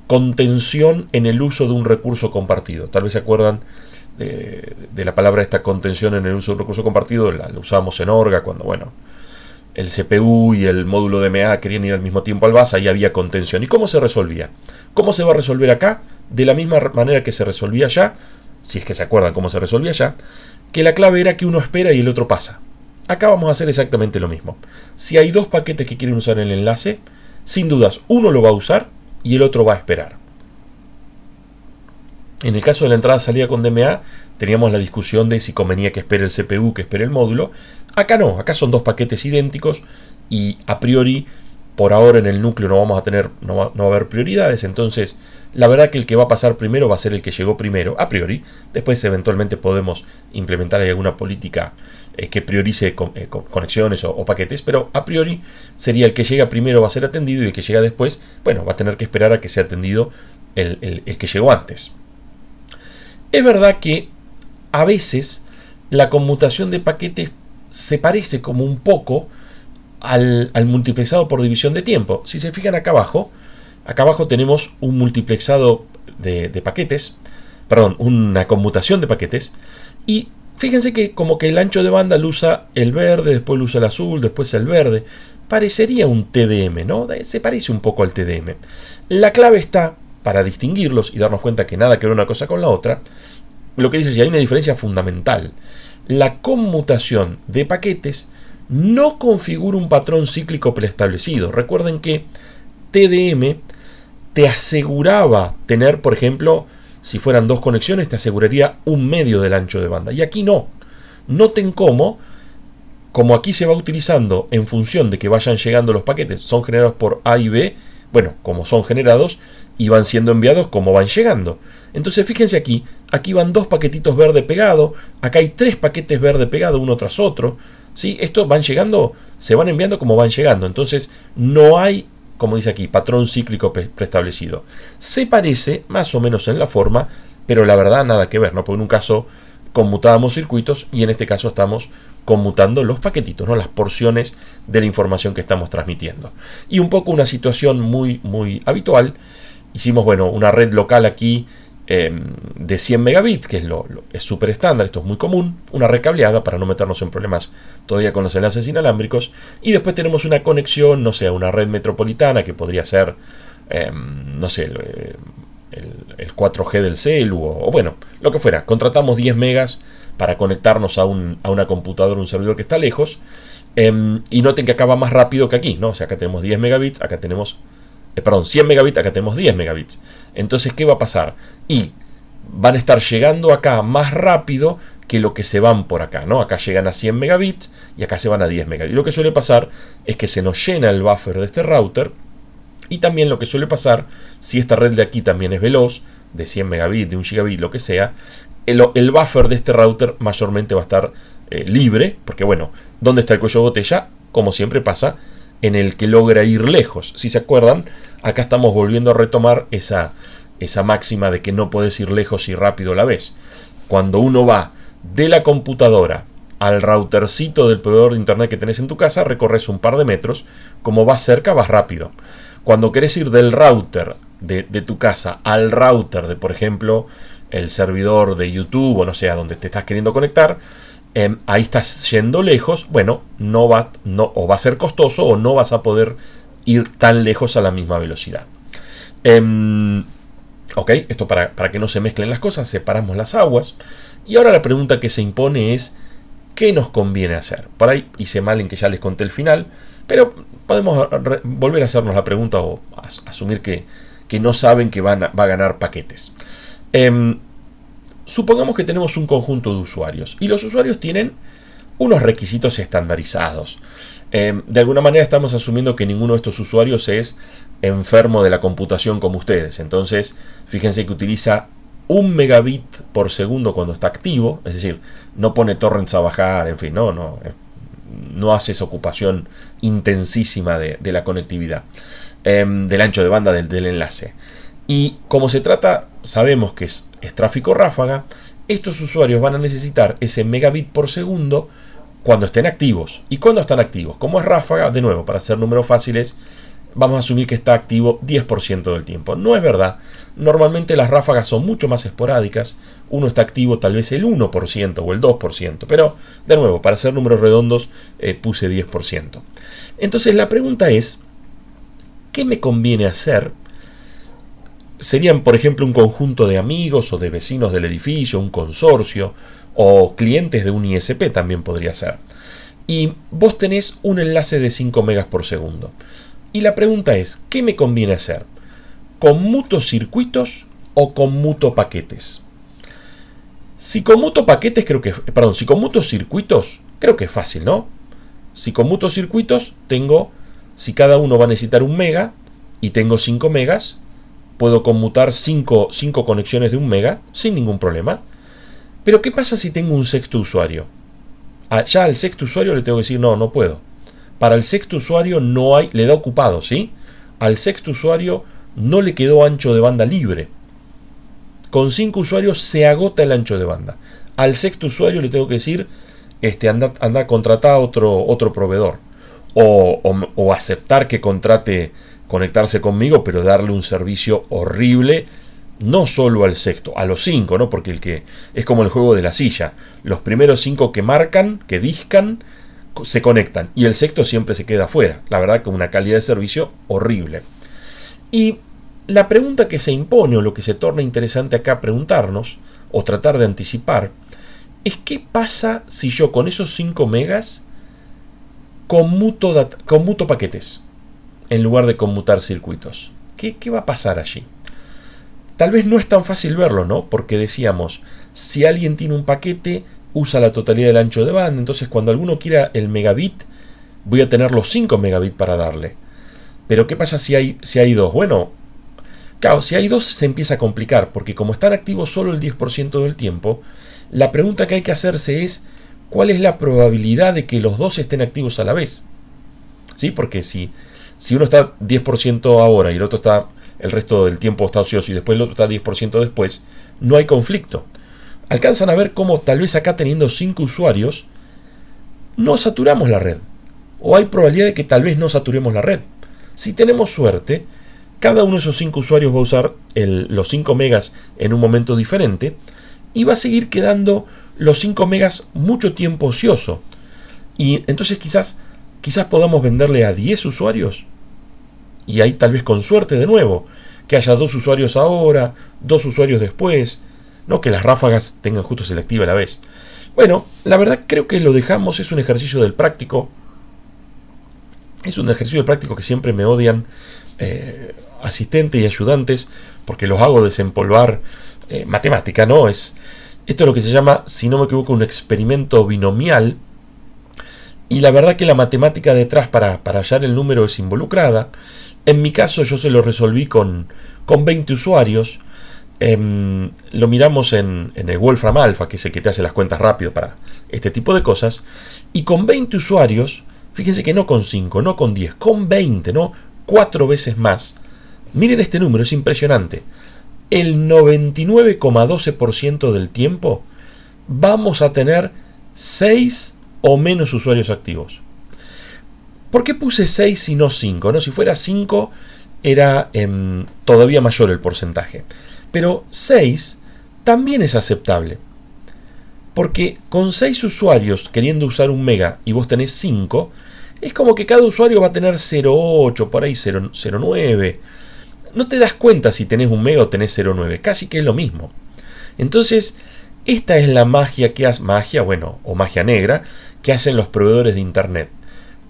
Speaker 1: contención en el uso de un recurso compartido. Tal vez se acuerdan de la palabra esta, contención en el uso de un recurso compartido. La usábamos en Orga cuando, bueno, el CPU y el módulo DMA querían ir al mismo tiempo al bus, ahí había contención. ¿Y cómo se resolvía? ¿Cómo se va a resolver acá? De la misma manera que se resolvía allá, si es que se acuerdan cómo se resolvía allá, que la clave era que uno espera y el otro pasa. Acá vamos a hacer exactamente lo mismo. Si hay dos paquetes que quieren usar el enlace, sin dudas uno lo va a usar y el otro va a esperar. En el caso de la entrada-salida con DMA, teníamos la discusión de si convenía que espere el CPU, que espere el módulo. Acá no, acá son dos paquetes idénticos y a priori, por ahora en el núcleo no vamos a tener, no va a haber prioridades. Entonces, la verdad que el que va a pasar primero va a ser el que llegó primero, a priori. Después eventualmente podemos implementar alguna política que priorice conexiones o paquetes, pero a priori sería el que llega primero va a ser atendido y el que llega después, bueno, va a tener que esperar a que sea atendido el que llegó antes. Es verdad que a veces la conmutación de paquetes se parece como un poco al multiplexado por división de tiempo. Si se fijan acá abajo tenemos un multiplexado de paquetes, perdón, una conmutación de paquetes, y fíjense que como que el ancho de banda lo usa el verde, después lo usa el azul, después el verde. Parecería un TDM, ¿no? Se parece un poco al TDM. La clave está, para distinguirlos y darnos cuenta que nada que ver una cosa con la otra, lo que dice es que hay una diferencia fundamental. La conmutación de paquetes no configura un patrón cíclico preestablecido. Recuerden que TDM te aseguraba tener, por ejemplo, si fueran dos conexiones, te aseguraría un medio del ancho de banda. Y aquí no. Noten cómo, como aquí se va utilizando en función de que vayan llegando los paquetes, son generados por A y B, bueno, como son generados, y van siendo enviados como van llegando. Entonces fíjense aquí van dos paquetitos verde pegado, acá hay tres paquetes verde pegado uno tras otro, ¿sí? Estos van llegando, se van enviando como van llegando, entonces no hay, como dice aquí, patrón cíclico preestablecido. Se parece más o menos en la forma, pero la verdad nada que ver, ¿no? Porque en un caso conmutábamos circuitos y en este caso estamos conmutando los paquetitos, ¿no? Las porciones de la información que estamos transmitiendo. Y un poco una situación muy, muy habitual. Hicimos, bueno, una red local aquí de 100 megabits, que es súper estándar, esto es muy común, una red cableada para no meternos en problemas todavía con los enlaces inalámbricos, y después tenemos una conexión, no sé, a una red metropolitana que podría ser, no sé, el 4G del celu, o bueno, lo que fuera. Contratamos 10 megas para conectarnos a una computadora, un servidor que está lejos, y noten que acá va más rápido que aquí, ¿no? O sea, acá tenemos 10 megabits, acá tenemos 100 megabits, acá tenemos 10 megabits. Entonces, ¿qué va a pasar? Y van a estar llegando acá más rápido que lo que se van por acá, ¿no? Acá llegan a 100 megabits y acá se van a 10 megabits. Y lo que suele pasar es que se nos llena el buffer de este router. Y también lo que suele pasar, si esta red de aquí también es veloz, de 100 megabits, de 1 gigabit, lo que sea, el buffer de este router mayormente va a estar libre, porque bueno, ¿dónde está el cuello de botella? Como siempre pasa, en el que logra ir lejos. Si se acuerdan, acá estamos volviendo a retomar esa máxima de que no puedes ir lejos y rápido a la vez. Cuando uno va de la computadora al routercito del proveedor de internet que tenés en tu casa, recorres un par de metros. Como vas cerca, vas rápido. Cuando querés ir del router de tu casa al router de, por ejemplo, el servidor de YouTube o no sé, a donde te estás queriendo conectar, ahí estás yendo lejos. Bueno, o va a ser costoso o no vas a poder ir tan lejos a la misma velocidad. Ok, esto para que no se mezclen las cosas, separamos las aguas. Y ahora la pregunta que se impone es, ¿qué nos conviene hacer? Por ahí hice mal en que ya les conté el final, pero podemos volver a hacernos la pregunta o asumir que no saben que va a ganar paquetes. Supongamos que tenemos un conjunto de usuarios y los usuarios tienen unos requisitos estandarizados. De alguna manera estamos asumiendo que ninguno de estos usuarios es enfermo de la computación como ustedes. Entonces, fíjense que utiliza 1 megabit por segundo cuando está activo, es decir, no pone torrents a bajar, en fin, no hace esa ocupación intensísima de la conectividad, del ancho de banda del enlace. Y como se trata, sabemos que es tráfico ráfaga, estos usuarios van a necesitar ese megabit por segundo cuando estén activos. ¿Y cuando están activos? Como es ráfaga, de nuevo, para hacer números fáciles, vamos a asumir que está activo 10% del tiempo. No es verdad. Normalmente las ráfagas son mucho más esporádicas. Uno está activo tal vez el 1% o el 2%. Pero, de nuevo, para hacer números redondos, puse 10%. Entonces la pregunta es, ¿qué me conviene hacer? Serían, por ejemplo, un conjunto de amigos o de vecinos del edificio, un consorcio, o clientes de un ISP también podría ser. Y vos tenés un enlace de 5 megas por segundo. Y la pregunta es, ¿qué me conviene hacer? ¿Conmuto circuitos o conmuto paquetes? Si conmuto circuitos, creo que es fácil, ¿no? Si conmuto circuitos, si cada uno va a necesitar 1 mega y tengo 5 megas, puedo conmutar 5 conexiones de 1 mega sin ningún problema. Pero ¿qué pasa si tengo un sexto usuario? Ya al sexto usuario le tengo que decir, no puedo. Para el sexto usuario le da ocupado, ¿sí? Al sexto usuario no le quedó ancho de banda libre. Con 5 usuarios se agota el ancho de banda. Al sexto usuario le tengo que decir, anda a contratar otro proveedor. O aceptar que contrate conectarse conmigo, pero darle un servicio horrible, no solo al sexto, a los 5, ¿no? Porque es como el juego de la silla. Los primeros 5 que marcan, que discan, se conectan. Y el sexto siempre se queda afuera. La verdad que una calidad de servicio horrible. Y la pregunta que se impone, o lo que se torna interesante acá preguntarnos, o tratar de anticipar, es qué pasa si yo con esos 5 megas conmuto paquetes en lugar de conmutar circuitos. ¿Qué va a pasar allí? Tal vez no es tan fácil verlo, ¿no? Porque decíamos, si alguien tiene un paquete, usa la totalidad del ancho de banda, entonces cuando alguno quiera el megabit, voy a tener los 5 megabits para darle. Pero ¿qué pasa si hay 2? Bueno, claro, si hay 2 se empieza a complicar, porque como están activos solo el 10% del tiempo, la pregunta que hay que hacerse es, ¿cuál es la probabilidad de que los 2 estén activos a la vez? ¿Sí? Porque si uno está 10% ahora y el resto del tiempo está ocioso y después el otro está 10% después, no hay conflicto. Alcanzan a ver cómo tal vez acá teniendo 5 usuarios no saturamos la red. O hay probabilidad de que tal vez no saturemos la red. Si tenemos suerte, cada uno de esos 5 usuarios va a usar los 5 megas en un momento diferente y va a seguir quedando los 5 megas mucho tiempo ocioso. Y entonces quizás podamos venderle a 10 usuarios. Y ahí tal vez con suerte de nuevo, que haya 2 usuarios ahora, 2 usuarios después, no que las ráfagas tengan justo selectiva a la vez. Bueno, la verdad creo que lo dejamos, es un ejercicio del práctico. Es un ejercicio del práctico que siempre me odian asistentes y ayudantes, porque los hago desempolvar matemática, ¿no? Esto es lo que se llama, si no me equivoco, un experimento binomial. Y la verdad que la matemática detrás para hallar el número es involucrada. En mi caso yo se lo resolví con 20 usuarios. Lo miramos en el Wolfram Alpha, que es el que te hace las cuentas rápido para este tipo de cosas. Y con 20 usuarios, fíjense que no con 5, no con 10, con 20, ¿no? 4 veces más. Miren este número, es impresionante. El 99,12% del tiempo vamos a tener 6 o menos usuarios activos. ¿Por qué puse 6 y no 5? ¿No? Si fuera 5 era todavía mayor el porcentaje. Pero 6 también es aceptable. Porque con 6 usuarios queriendo usar un mega y vos tenés 5, es como que cada usuario va a tener 0,8, por ahí 0,9. No te das cuenta si tenés un mega o tenés 0,9. Casi que es lo mismo. Entonces, esta es la magia que hace, o magia negra, que hacen los proveedores de internet.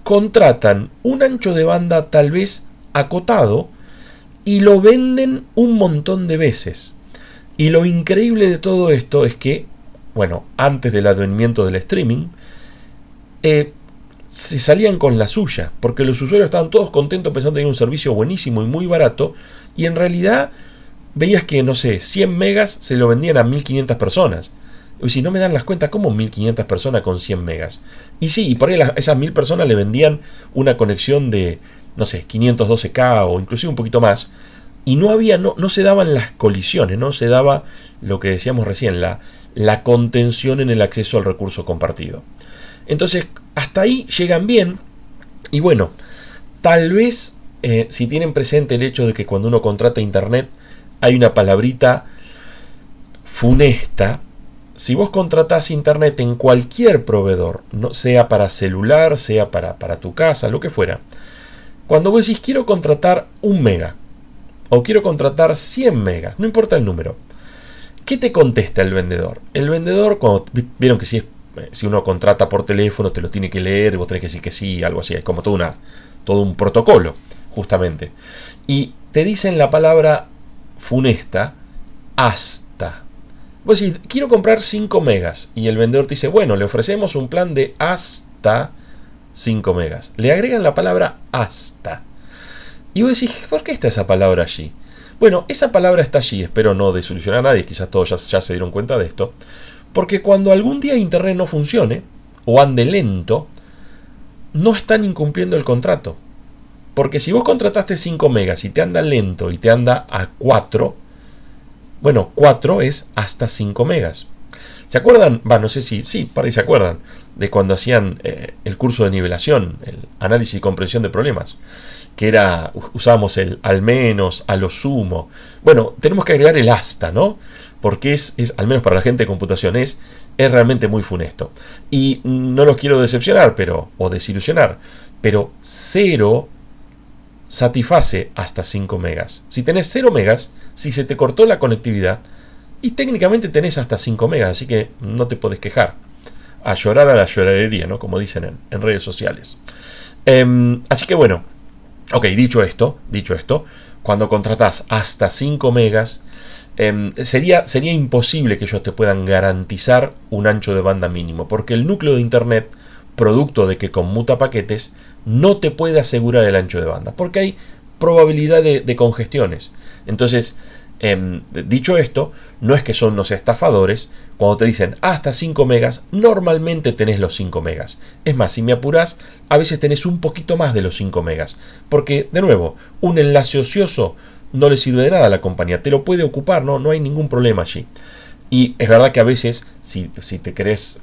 Speaker 1: Contratan un ancho de banda tal vez acotado y lo venden un montón de veces. Y lo increíble de todo esto es que, antes del advenimiento del streaming, se salían con la suya, porque los usuarios estaban todos contentos pensando que era un servicio buenísimo y muy barato, y en realidad veías que, 100 megas se lo vendían a 1500 personas. Y si no me dan las cuentas, ¿cómo 1500 personas con 100 megas? Y sí, y por ahí esas 1000 personas le vendían una conexión de, 512K o inclusive un poquito más. Y no se daban las colisiones, no se daba lo que decíamos recién, la contención en el acceso al recurso compartido. Entonces, hasta ahí llegan bien. Y tal vez si tienen presente el hecho de que cuando uno contrata internet hay una palabrita funesta. Si vos contratás internet en cualquier proveedor, no sea para celular, sea para tu casa, lo que fuera, cuando vos decís quiero contratar 1 mega o quiero contratar 100 megas, no importa el número, ¿qué te contesta el vendedor? El vendedor, cuando vieron que si uno contrata por teléfono te lo tiene que leer, vos tenés que decir que sí, algo así, es como todo un protocolo, justamente. Y te dicen la palabra funesta, hasta. Vos decís, quiero comprar 5 megas. Y el vendedor te dice, le ofrecemos un plan de hasta 5 megas. Le agregan la palabra hasta. Y vos decís, ¿por qué está esa palabra allí? Esa palabra está allí, espero no desilusionar a nadie, quizás todos ya se dieron cuenta de esto. Porque cuando algún día internet no funcione, o ande lento, no están incumpliendo el contrato. Porque si vos contrataste 5 megas y te anda lento y te anda a 4, 4 es hasta 5 megas. ¿Se acuerdan? No sé si por ahí se acuerdan de cuando hacían el curso de nivelación, el análisis y comprensión de problemas, que usábamos el al menos, a lo sumo. Tenemos que agregar el hasta, ¿no? Porque es al menos para la gente de computación, es realmente muy funesto. Y no los quiero decepcionar, o desilusionar, pero 0 satisface hasta 5 megas. Si tenés 0 megas, si se te cortó la conectividad, y técnicamente tenés hasta 5 megas, así que no te podés quejar. A llorar a la lloradería, ¿no? Como dicen en redes sociales. Así que dicho esto, cuando contratás hasta 5 megas, sería imposible que ellos te puedan garantizar un ancho de banda mínimo, porque el núcleo de internet, producto de que conmuta paquetes, no te puede asegurar el ancho de banda, porque hay probabilidad de congestiones. Entonces, dicho esto, no es que son los estafadores. Cuando te dicen hasta 5 megas, normalmente tenés los 5 megas. Es más, si me apurás, a veces tenés un poquito más de los 5 megas. Porque, de nuevo, un enlace ocioso no le sirve de nada a la compañía. Te lo puede ocupar, no hay ningún problema allí. Y es verdad que a veces, si te querés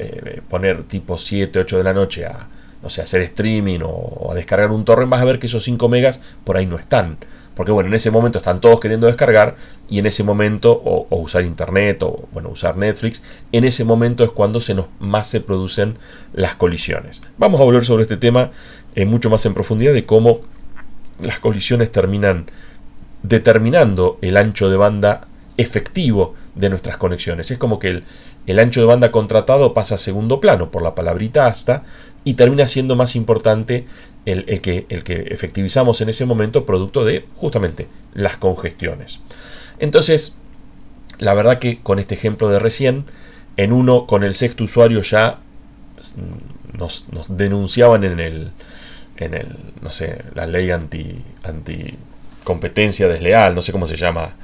Speaker 1: poner tipo 7, 8 de la noche a hacer streaming o a descargar un torrent, vas a ver que esos 5 megas por ahí no están. Porque en ese momento están todos queriendo descargar, y en ese momento, o usar internet, o usar Netflix, en ese momento es cuando más se producen las colisiones. Vamos a volver sobre este tema mucho más en profundidad, de cómo las colisiones terminan determinando el ancho de banda efectivo de nuestras conexiones. Es como que el ancho de banda contratado pasa a segundo plano por la palabrita hasta, y termina siendo más importante el que efectivizamos en ese momento, producto de justamente las congestiones. Entonces, La verdad que con este ejemplo de recién, en uno con el sexto usuario ya nos denunciaban no sé, la ley anti competencia desleal, no sé cómo se llama.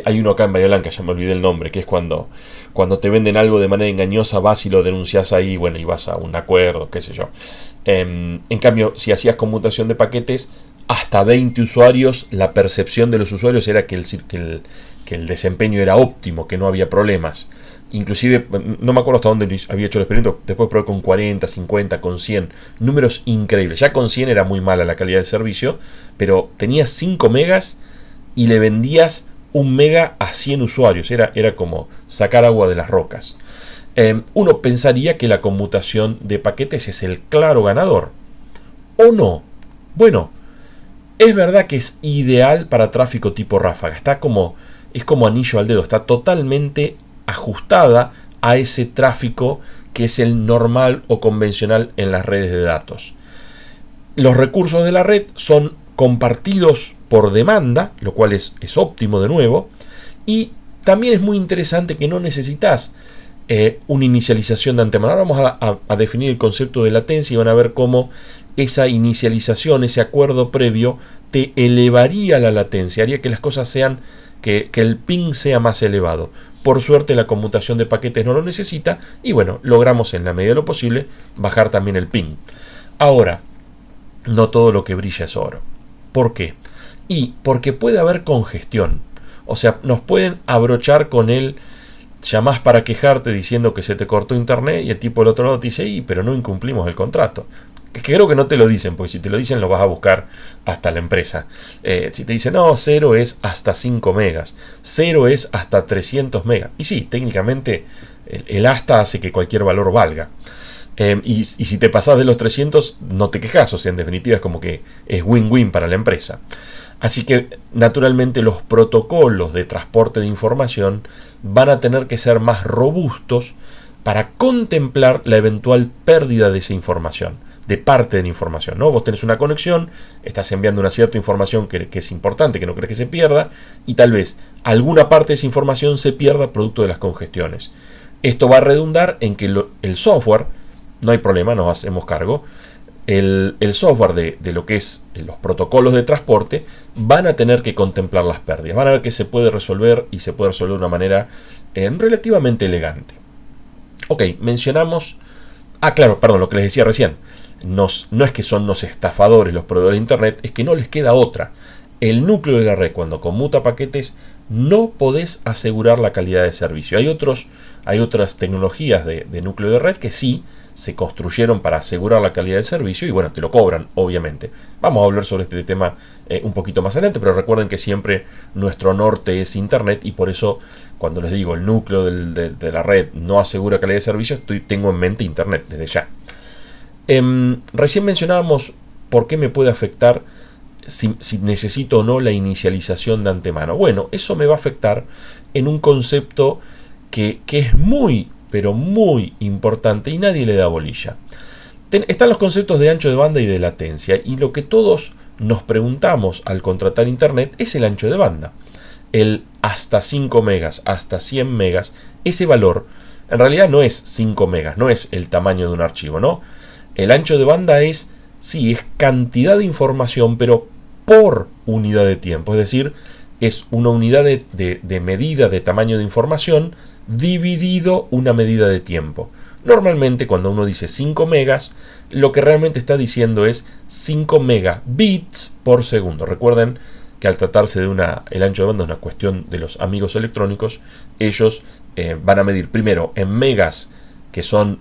Speaker 1: Hay uno acá en Bahía Blanca, ya me olvidé el nombre, que es cuando te venden algo de manera engañosa, vas y lo denuncias ahí, bueno, y vas a un acuerdo, qué sé yo. En cambio, si hacías conmutación de paquetes, hasta 20 usuarios, la percepción de los usuarios era que el desempeño era óptimo, que no había problemas. Inclusive, no me acuerdo hasta dónde había hecho el experimento, después probé con 40, 50, con 100, números increíbles. Ya con 100 era muy mala la calidad del servicio, pero tenías 5 megas y le vendías 1 mega a 100 usuarios. Era como sacar agua de las rocas. Uno pensaría que la conmutación de paquetes es el claro ganador. ¿O no? Bueno, es verdad que es ideal para tráfico tipo ráfaga. Es como anillo al dedo. Está totalmente ajustada a ese tráfico que es el normal o convencional en las redes de datos. Los recursos de la red son compartidos por demanda, lo cual es óptimo de nuevo, y también es muy interesante que no necesitas una inicialización de antemano. Ahora vamos a definir el concepto de latencia y van a ver cómo esa inicialización, ese acuerdo previo, te elevaría la latencia, haría que las cosas sean, que el ping sea más elevado. Por suerte la conmutación de paquetes no lo necesita y bueno, logramos en la medida de lo posible bajar también el ping. Ahora, no todo lo que brilla es oro. ¿Por qué? Y porque puede haber congestión. O sea, nos pueden abrochar con el llamás para quejarte diciendo que se te cortó internet y el tipo del otro lado te dice, pero no incumplimos el contrato. Que creo que no te lo dicen, porque si te lo dicen lo vas a buscar hasta la empresa. Si te dicen, no, 0 es hasta 5 megas, 0 es hasta 300 megas. Y sí, técnicamente el hasta hace que cualquier valor valga. Y si te pasas de los 300, no te quejas, o sea, en definitiva es como que es win-win para la empresa. Así que, naturalmente, los protocolos de transporte de información van a tener que ser más robustos para contemplar la eventual pérdida de esa información, de parte de la información, ¿no? Vos tenés una conexión, estás enviando una cierta información que es importante, que no querés que se pierda, y tal vez alguna parte de esa información se pierda producto de las congestiones. Esto va a redundar en que el software, no hay problema, nos hacemos cargo, el software de lo que es los protocolos de transporte van a tener que contemplar las pérdidas, van a ver que se puede resolver y se puede resolver de una manera relativamente elegante. Ok, mencionamos, claro, perdón, lo que les decía recién, no es que son los estafadores los proveedores de internet, es que no les queda otra. El núcleo de la red, cuando conmuta paquetes, no podés asegurar la calidad de servicio. Hay otras tecnologías de núcleo de red que sí se construyeron para asegurar la calidad del servicio y bueno, te lo cobran, obviamente. Vamos a hablar sobre este tema un poquito más adelante, pero recuerden que siempre nuestro norte es internet y por eso cuando les digo el núcleo de la red no asegura calidad de servicio, tengo en mente internet desde ya. Recién mencionábamos por qué me puede afectar si necesito o no la inicialización de antemano. Bueno, eso me va a afectar en un concepto que es muy, pero muy importante y nadie le da bolilla. Están los conceptos de ancho de banda y de latencia, y lo que todos nos preguntamos al contratar internet es el ancho de banda. El hasta 5 megas, hasta 100 megas, ese valor en realidad no es 5 megas, no es el tamaño de un archivo, ¿no? El ancho de banda es cantidad de información, pero por unidad de tiempo, es decir, es una unidad de medida de tamaño de información dividido una medida de tiempo. Normalmente cuando uno dice 5 megas, lo que realmente está diciendo es 5 megabits por segundo. Recuerden que al tratarse de el ancho de banda es una cuestión de los amigos electrónicos, ellos van a medir primero en megas, que son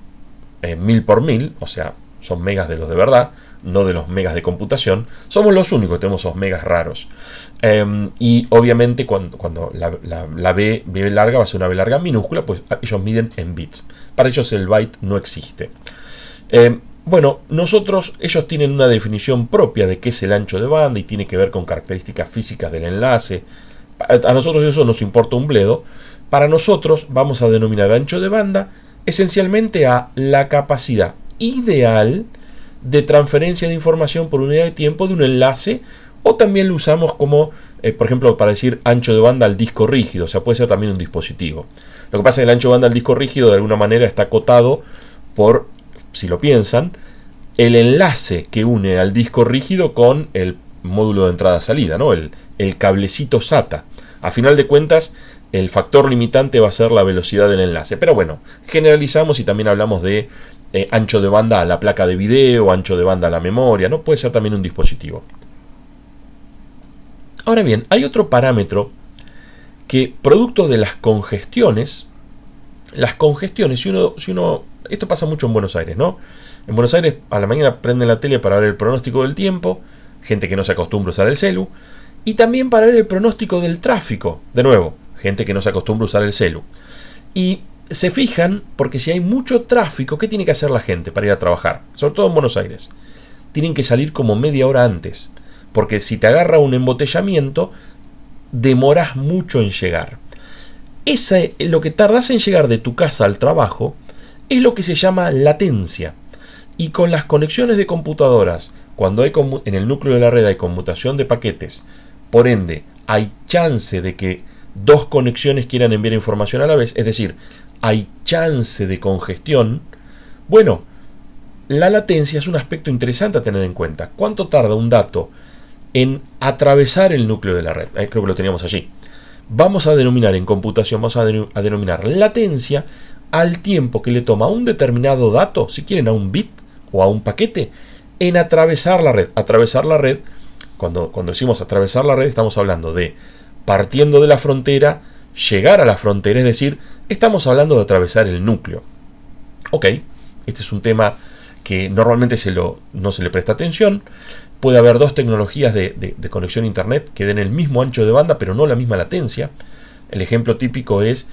Speaker 1: 1000 por 1000, o sea, son megas de los de verdad, no de los megas de computación. Somos los únicos que tenemos esos megas raros. Y obviamente cuando la B larga va a ser una B larga minúscula, pues ellos miden en bits. Para ellos el byte no existe. Bueno, ellos tienen una definición propia de qué es el ancho de banda y tiene que ver con características físicas del enlace. A nosotros eso nos importa un bledo. Para nosotros vamos a denominar ancho de banda esencialmente a la capacidad ideal de transferencia de información por unidad de tiempo de un enlace O también lo usamos como, por ejemplo, para decir ancho de banda al disco rígido, o sea, puede ser también un dispositivo. Lo que pasa es que el ancho de banda al disco rígido de alguna manera está acotado por, si lo piensan, el enlace que une al disco rígido con el módulo de entrada-salida, ¿no? El cablecito SATA. A final de cuentas, el factor limitante va a ser la velocidad del enlace. Pero bueno, generalizamos y también hablamos de ancho de banda a la placa de video, ancho de banda a la memoria, ¿no? Puede ser también un dispositivo. Ahora bien, hay otro parámetro que, producto de las congestiones, si uno, esto pasa mucho en Buenos Aires, ¿no? En Buenos Aires a la mañana prenden la tele para ver el pronóstico del tiempo, gente que no se acostumbra a usar el celu, y también para ver el pronóstico del tráfico, de nuevo, gente que no se acostumbra a usar el celu. Y se fijan, porque si hay mucho tráfico, ¿qué tiene que hacer la gente para ir a trabajar? Sobre todo en Buenos Aires. Tienen que salir como media hora antes, porque si te agarra un embotellamiento, demoras mucho en llegar. Lo que tardas en llegar de tu casa al trabajo es lo que se llama latencia. Y con las conexiones de computadoras, cuando hay en el núcleo de la red hay conmutación de paquetes, por ende hay chance de que dos conexiones quieran enviar información a la vez, es decir, hay chance de congestión. Bueno, la latencia es un aspecto interesante a tener en cuenta. ¿Cuánto tarda un dato en atravesar el núcleo de la red? Creo que lo teníamos allí. Vamos a denominar en computación, vamos a denominar latencia al tiempo que le toma a un determinado dato, si quieren a un bit o a un paquete, en atravesar la red. Atravesar la red, cuando decimos atravesar la red, estamos hablando de partiendo de la frontera, llegar a la frontera, es decir, estamos hablando de atravesar el núcleo. Ok, este es un tema que normalmente no se le presta atención. Puede haber dos tecnologías de conexión a internet que den el mismo ancho de banda, pero no la misma latencia. El ejemplo típico es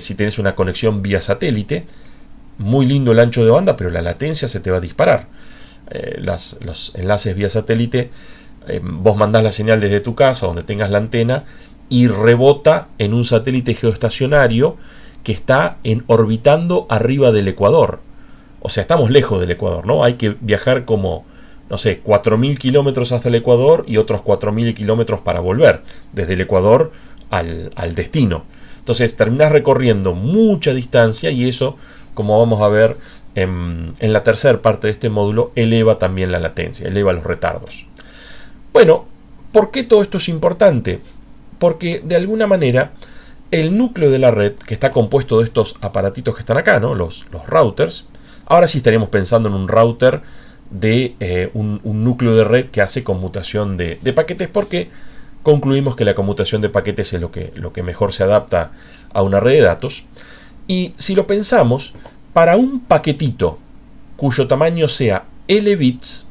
Speaker 1: si tienes una conexión vía satélite, muy lindo el ancho de banda, pero la latencia se te va a disparar. Los enlaces vía satélite, vos mandás la señal desde tu casa, donde tengas la antena, y rebota en un satélite geoestacionario que está orbitando arriba del Ecuador. O sea, estamos lejos del Ecuador, ¿no? Hay que viajar como, no sé, 4.000 kilómetros hasta el Ecuador y otros 4.000 kilómetros para volver desde el Ecuador al destino. Entonces terminás recorriendo mucha distancia y eso, como vamos a ver en la tercera parte de este módulo, eleva también la latencia, eleva los retardos. Bueno, ¿por qué todo esto es importante? Porque de alguna manera el núcleo de la red, que está compuesto de estos aparatitos que están acá, ¿no? Los routers. Ahora sí estaríamos pensando en un router de un núcleo de red que hace conmutación de paquetes, porque concluimos que la conmutación de paquetes es lo que mejor se adapta a una red de datos. Y si lo pensamos, para un paquetito cuyo tamaño sea L bits,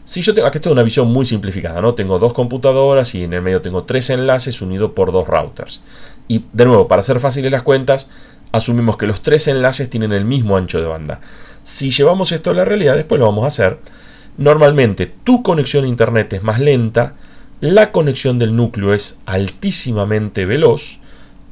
Speaker 1: si yo tengo, aquí esto es una visión muy simplificada, ¿no? Tengo dos computadoras y en el medio tengo tres enlaces unidos por dos routers. Y de nuevo, para hacer fáciles las cuentas, asumimos que los tres enlaces tienen el mismo ancho de banda. Si llevamos esto a la realidad, después lo vamos a hacer. Normalmente tu conexión a internet es más lenta, la conexión del núcleo es altísimamente veloz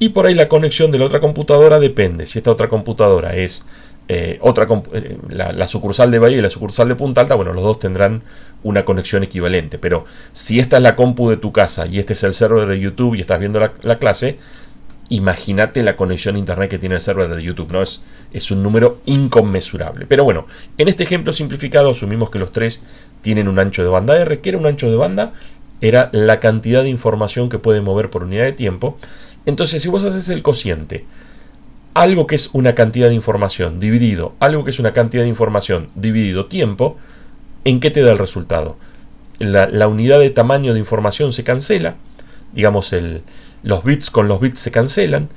Speaker 1: y por ahí la conexión de la otra computadora depende. Si esta otra computadora es la sucursal de Bahía y la sucursal de Punta Alta, bueno, los dos tendrán una conexión equivalente. Pero si esta es la compu de tu casa y este es el server de YouTube y estás viendo la clase, imagínate la conexión a internet que tiene el server de YouTube, ¿no? Es un número inconmensurable. Pero bueno, en este ejemplo simplificado asumimos que los tres tienen un ancho de banda R. ¿Qué era un ancho de banda? Era la cantidad de información que puede mover por unidad de tiempo. Entonces, si vos haces el cociente, algo que es una cantidad de información dividido, algo que es una cantidad de información dividido tiempo, ¿en qué te da el resultado? La unidad de tamaño de información se cancela, digamos los bits con los bits se cancelan,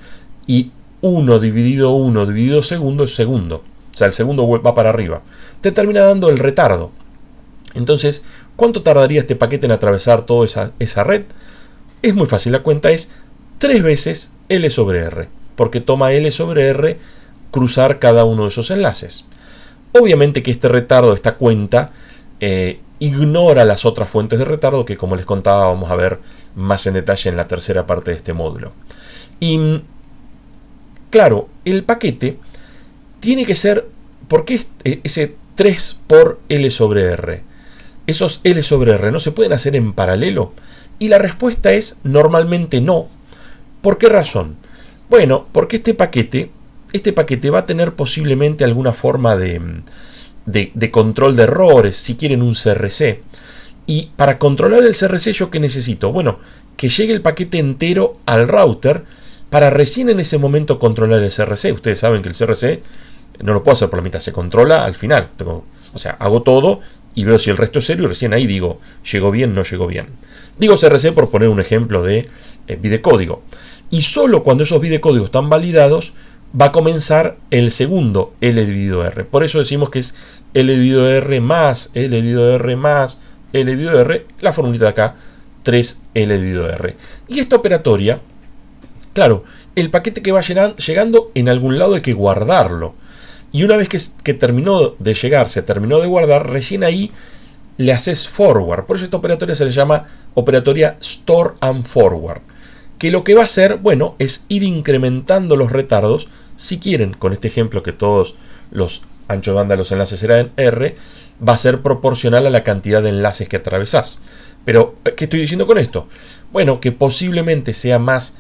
Speaker 1: y 1 dividido segundo es segundo. O sea, el segundo va para arriba. Te termina dando el retardo. Entonces, ¿cuánto tardaría este paquete en atravesar toda esa red? Es muy fácil, la cuenta es 3 veces L sobre R, porque toma L sobre R cruzar cada uno de esos enlaces. Obviamente que este retardo, esta cuenta, ignora las otras fuentes de retardo que, como les contaba, vamos a ver más en detalle en la tercera parte de este módulo. Y claro, el paquete tiene que ser, ¿por qué ese 3 por L sobre R? ¿esos L sobre R no se pueden hacer en paralelo? Y la respuesta es normalmente no. ¿Por qué razón? Bueno, porque este paquete va a tener posiblemente alguna forma de control de errores, si quieren un CRC. Y para controlar el CRC, ¿yo qué necesito? Bueno, que llegue el paquete entero al router para recién en ese momento controlar el CRC. Ustedes saben que el CRC no lo puedo hacer por la mitad, se controla al final. O sea, hago todo y veo si el resto es serio y recién ahí digo, ¿llegó bien? ¿No llegó bien? Digo CRC por poner un ejemplo de bidecódigo. Y solo cuando esos bidecódigos están validados, va a comenzar el segundo L dividido R. Por eso decimos que es L dividido R más L dividido R más L dividido R, la formulita de acá, 3L dividido R. Y esta operatoria, claro, el paquete que va llegando, en algún lado hay que guardarlo. Y una vez que terminó de llegar, se terminó de guardar, recién ahí le haces forward. Por eso esta operatoria se le llama operatoria store and forward. Que lo que va a hacer, bueno, es ir incrementando los retardos. Si quieren, con este ejemplo que todos los anchos de banda de los enlaces serán en R, va a ser proporcional a la cantidad de enlaces que atravesás. Pero, ¿qué estoy diciendo con esto? Bueno, que posiblemente sea más,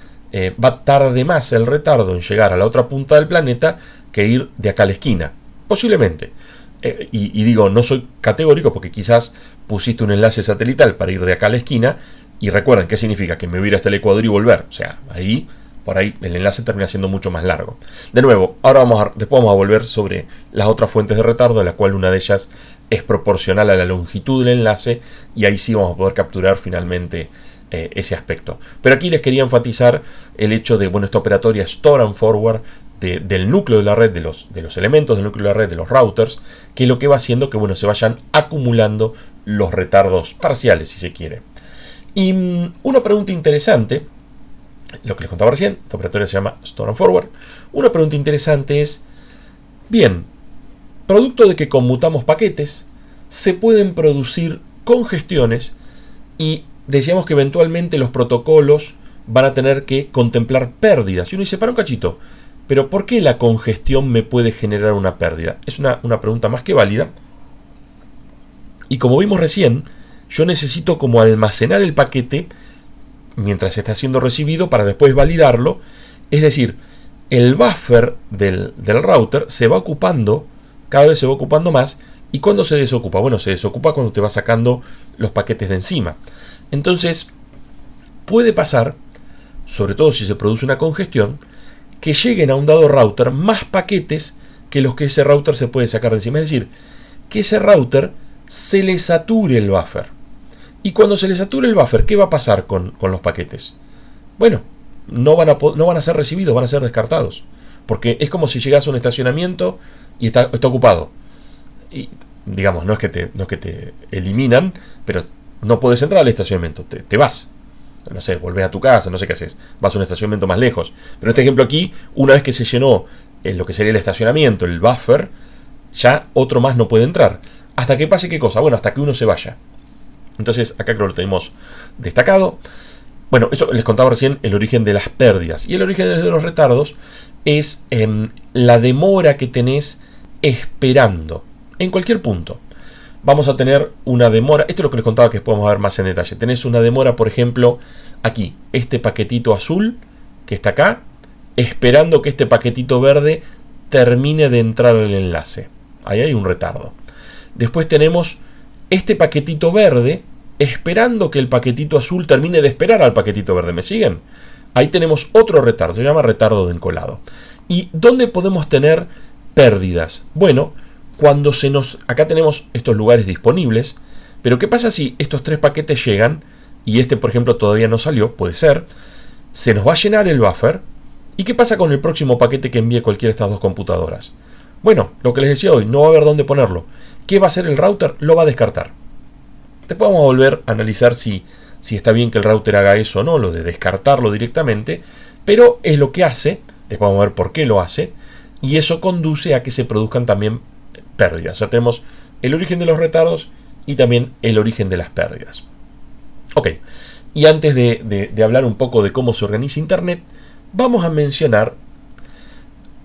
Speaker 1: tarde más el retardo en llegar a la otra punta del planeta que ir de acá a la esquina. Posiblemente. Y digo, no soy categórico porque quizás pusiste un enlace satelital para ir de acá a la esquina y recuerden, ¿qué significa? Que me voy a ir hasta el Ecuador y volver. O sea, por ahí el enlace termina siendo mucho más largo. De nuevo, ahora después vamos a volver sobre las otras fuentes de retardo, de la cual una de ellas es proporcional a la longitud del enlace y ahí sí vamos a poder capturar finalmente ese aspecto. Pero aquí les quería enfatizar el hecho de, bueno, esta operatoria store and forward del núcleo de la red, de los elementos del núcleo de la red, de los routers, que lo que va haciendo que, bueno, se vayan acumulando los retardos parciales, si se quiere. Y una pregunta interesante, lo que les contaba recién, esta operatoria se llama store and forward. Una pregunta interesante es, bien, producto de que conmutamos paquetes, se pueden producir congestiones y decíamos que eventualmente los protocolos van a tener que contemplar pérdidas. Y uno dice, para un cachito, pero ¿por qué la congestión me puede generar una pérdida? Es una pregunta más que válida. Y como vimos recién, yo necesito como almacenar el paquete mientras está siendo recibido para después validarlo. Es decir, el buffer del router se va ocupando, cada vez se va ocupando más. ¿Y cuándo se desocupa? Bueno, se desocupa cuando te va sacando los paquetes de encima. Entonces, puede pasar, sobre todo si se produce una congestión, que lleguen a un dado router más paquetes que los que ese router se puede sacar de encima. Es decir, que ese router se le sature el buffer. Y cuando se le sature el buffer, ¿qué va a pasar con los paquetes? Bueno, no van a ser recibidos, van a ser descartados. Porque es como si llegas a un estacionamiento y está ocupado. Y digamos, no es que te eliminan, pero no puedes entrar al estacionamiento, te vas. No sé, volvés a tu casa, no sé qué haces, vas a un estacionamiento más lejos. Pero en este ejemplo aquí, una vez que se llenó lo que sería el estacionamiento, el buffer, ya otro más no puede entrar. ¿Hasta que pase qué cosa? Bueno, hasta que uno se vaya. Entonces, acá creo que lo tenemos destacado. Bueno, eso les contaba recién, el origen de las pérdidas. Y el origen de los retardos es la demora que tenés esperando en cualquier punto. Vamos a tener una demora, esto es lo que les contaba que podemos ver más en detalle. Tenés una demora, por ejemplo, aquí, este paquetito azul que está acá, esperando que este paquetito verde termine de entrar al enlace. Ahí hay un retardo. Después tenemos este paquetito verde esperando que el paquetito azul termine de esperar al paquetito verde. ¿Me siguen? Ahí tenemos otro retardo, se llama retardo de encolado. ¿Y dónde podemos tener pérdidas? Bueno, cuando acá tenemos estos lugares disponibles, pero ¿qué pasa si estos tres paquetes llegan y este, por ejemplo, todavía no salió? Puede ser. Se nos va a llenar el buffer. ¿Y qué pasa con el próximo paquete que envíe cualquiera de estas dos computadoras? Bueno, lo que les decía hoy, no va a haber dónde ponerlo. ¿Qué va a hacer el router? Lo va a descartar. Después vamos a volver a analizar si está bien que el router haga eso o no, lo de descartarlo directamente, pero es lo que hace. Después vamos a ver por qué lo hace. Y eso conduce a que se produzcan también pérdidas. O sea, tenemos el origen de los retardos y también el origen de las pérdidas. Ok, y antes de hablar un poco de cómo se organiza Internet, vamos a mencionar,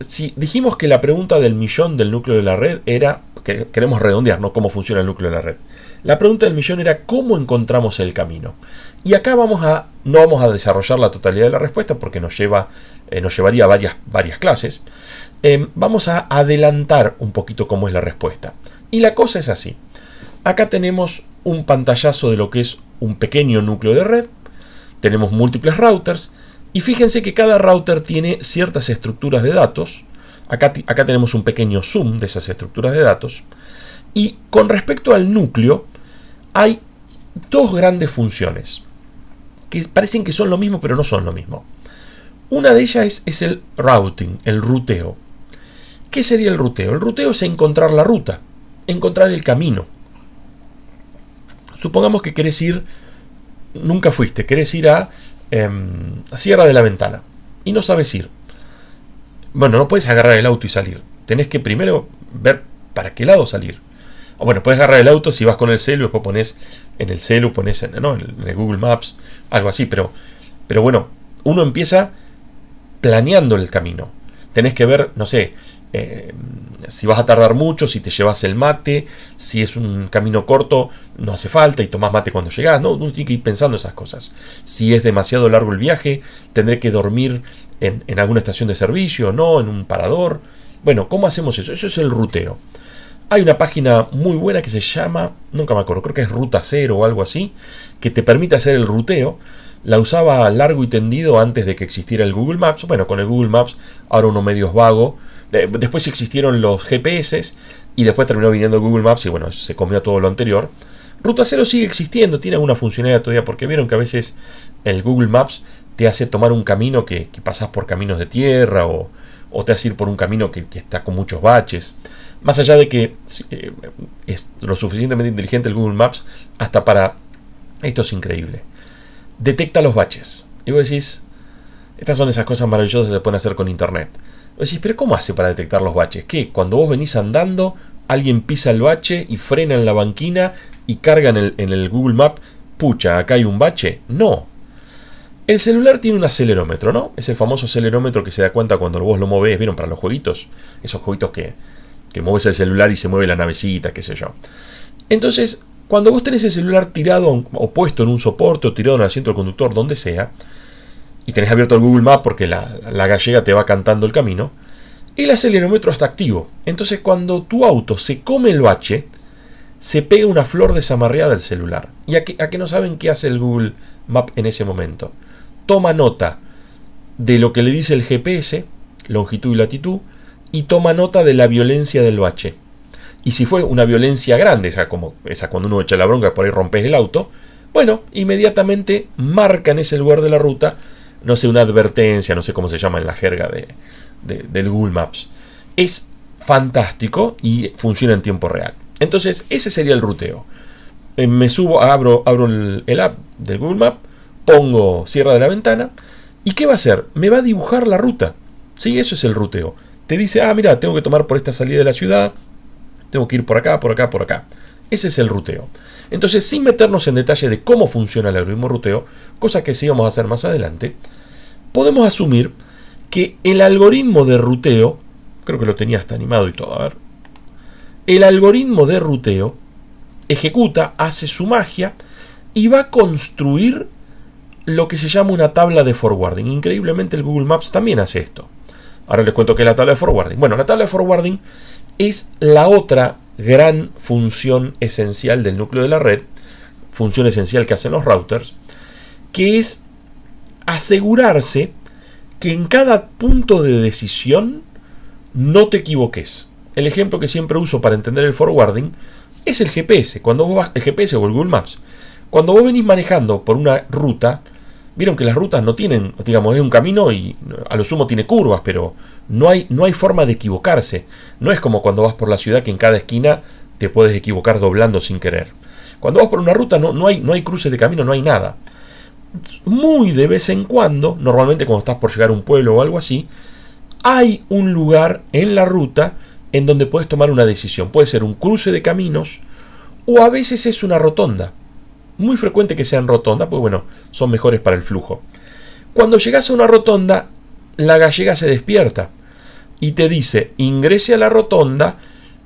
Speaker 1: si dijimos que la pregunta del millón del núcleo de la red era, que queremos redondear, ¿no? Cómo funciona el núcleo de la red. La pregunta del millón era ¿cómo encontramos el camino? Y acá no vamos a desarrollar la totalidad de la respuesta porque nos llevaría varias clases. Vamos a adelantar un poquito cómo es la respuesta. Y la cosa es así. Acá tenemos un pantallazo de lo que es un pequeño núcleo de red. Tenemos múltiples routers. Y fíjense que cada router tiene ciertas estructuras de datos. Acá tenemos un pequeño zoom de esas estructuras de datos. Y con respecto al núcleo, hay dos grandes funciones que parecen que son lo mismo, pero no son lo mismo. Una de ellas es el routing, el ruteo. ¿Qué sería el ruteo? El ruteo es encontrar la ruta, encontrar el camino. Supongamos que nunca fuiste, querés ir a Sierra de la Ventana y no sabes ir. Bueno, no puedes agarrar el auto y salir. Tenés que primero ver para qué lado salir. O bueno, puedes agarrar el auto si vas con el celu, después pones en el celu, pones en el Google Maps, algo así. Pero bueno, uno empieza planeando el camino. Tenés que ver, no sé, si vas a tardar mucho, si te llevas el mate, si es un camino corto, no hace falta y tomás mate cuando llegás. No, uno tiene que ir pensando esas cosas. Si es demasiado largo el viaje, tendré que dormir en alguna estación de servicio, no, en un parador. Bueno, ¿cómo hacemos eso? Eso es el ruteo. Hay una página muy buena que se llama, nunca me acuerdo, creo que es Ruta Cero o algo así, que te permite hacer el ruteo. La usaba largo y tendido antes de que existiera el Google Maps. Bueno, con el Google Maps ahora uno medio es vago. Después existieron los GPS y después terminó viniendo Google Maps y bueno, se comió todo lo anterior. Ruta Cero sigue existiendo, tiene alguna funcionalidad todavía porque vieron que a veces el Google Maps te hace tomar un camino que pasás por caminos de tierra o te hace ir por un camino que está con muchos baches. Más allá de que es lo suficientemente inteligente el Google Maps, hasta para... Esto es increíble. Detecta los baches. Y vos decís, estas son esas cosas maravillosas que se pueden hacer con internet. Vos decís, pero ¿cómo hace para detectar los baches? ¿Qué? Cuando vos venís andando, alguien pisa el bache y frena en la banquina y carga en el Google Maps, pucha, acá hay un bache. No. El celular tiene un acelerómetro, ¿no? Es el famoso acelerómetro que se da cuenta cuando vos lo movés, ¿vieron? Para los jueguitos. Esos jueguitos que mueves el celular y se mueve la navecita, qué sé yo. Entonces, cuando vos tenés el celular tirado o puesto en un soporte o tirado en el asiento del conductor, donde sea, y tenés abierto el Google Maps porque la gallega te va cantando el camino, el acelerómetro está activo. Entonces, cuando tu auto se come el bache, se pega una flor desamarreada al celular. ¿Y a qué no saben qué hace el Google Maps en ese momento? Toma nota de lo que le dice el GPS, longitud y latitud, y toma nota de la violencia del bache. Y si fue una violencia grande, como esa cuando uno echa la bronca por ahí rompes el auto, bueno, inmediatamente marca en ese lugar de la ruta, no sé, una advertencia, no sé cómo se llama en la jerga del Google Maps. Es fantástico y funciona en tiempo real. Entonces, ese sería el ruteo. Me subo, abro el app del Google Maps, pongo Sierra de la Ventana, ¿y qué va a hacer? Me va a dibujar la ruta. Sí, eso es el ruteo. Te dice, mira, tengo que tomar por esta salida de la ciudad, tengo que ir por acá, por acá, por acá. Ese es el ruteo. Entonces, sin meternos en detalle de cómo funciona el algoritmo ruteo, cosa que sí vamos a hacer más adelante, podemos asumir que el algoritmo de ruteo, creo que lo tenía hasta animado y todo, a ver. El algoritmo de ruteo ejecuta, hace su magia y va a construir lo que se llama una tabla de forwarding. Increíblemente el Google Maps también hace esto. Ahora les cuento qué es la tabla de forwarding. Bueno, la tabla de forwarding es la otra gran función esencial del núcleo de la red, función esencial que hacen los routers, que es asegurarse que en cada punto de decisión no te equivoques. El ejemplo que siempre uso para entender el forwarding es el GPS. Cuando vos vas, el GPS o el Google Maps, cuando vos venís manejando por una ruta, vieron que las rutas no tienen, digamos, es un camino y a lo sumo tiene curvas, pero no hay forma de equivocarse. No es como cuando vas por la ciudad que en cada esquina te puedes equivocar doblando sin querer. Cuando vas por una ruta no hay cruce de camino, no hay nada. Muy de vez en cuando, normalmente cuando estás por llegar a un pueblo o algo así, hay un lugar en la ruta en donde puedes tomar una decisión. Puede ser un cruce de caminos o a veces es una rotonda. Muy frecuente que sean rotondas, porque bueno, son mejores para el flujo. Cuando llegas a una rotonda, la gallega se despierta y te dice, ingrese a la rotonda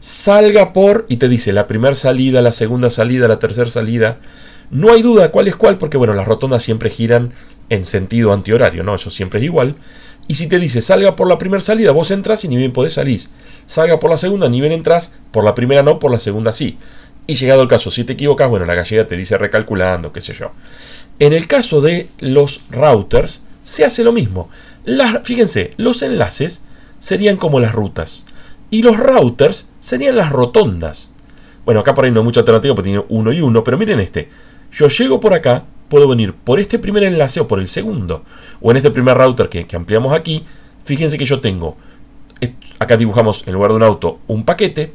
Speaker 1: salga por, y te dice la primera salida, la segunda salida, la tercera salida. No hay duda cuál es cuál, porque bueno, las rotondas siempre giran en sentido antihorario, ¿no? Eso siempre es igual. Y si te dice salga por la primera salida, vos entras y ni bien podés salir. Salga por la segunda, ni bien entras, por la primera no, por la segunda sí. Y llegado el caso, si te equivocas, bueno, la gallega te dice recalculando, qué sé yo. En el caso de los routers, se hace lo mismo. Fíjense, los enlaces serían como las rutas. Y los routers serían las rotondas. Bueno, acá por ahí no hay mucha alternativa porque tiene uno y uno, pero miren este. Yo llego por acá, puedo venir por este primer enlace o por el segundo. O en este primer router que ampliamos aquí, fíjense que yo tengo, acá dibujamos en lugar de un auto un paquete.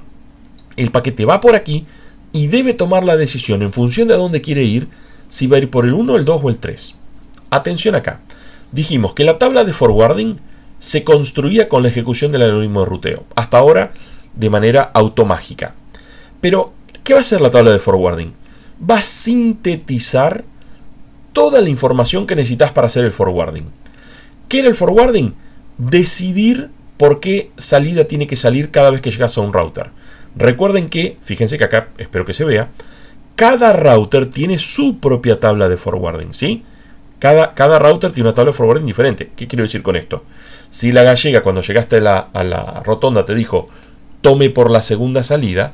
Speaker 1: El paquete va por aquí y debe tomar la decisión en función de a dónde quiere ir, si va a ir por el 1, el 2 o el 3. Atención acá. Dijimos que la tabla de forwarding se construía con la ejecución del algoritmo de ruteo. Hasta ahora de manera automágica. Pero, ¿qué va a hacer la tabla de forwarding? Va a sintetizar toda la información que necesitas para hacer el forwarding. ¿Qué era el forwarding? Decidir por qué salida tiene que salir cada vez que llegas a un router. Recuerden que, fíjense que acá, espero que se vea, cada router tiene su propia tabla de forwarding, ¿sí? Cada router tiene una tabla de forwarding diferente. ¿Qué quiero decir con esto? Si la gallega cuando llegaste a la rotonda te dijo tome por la segunda salida,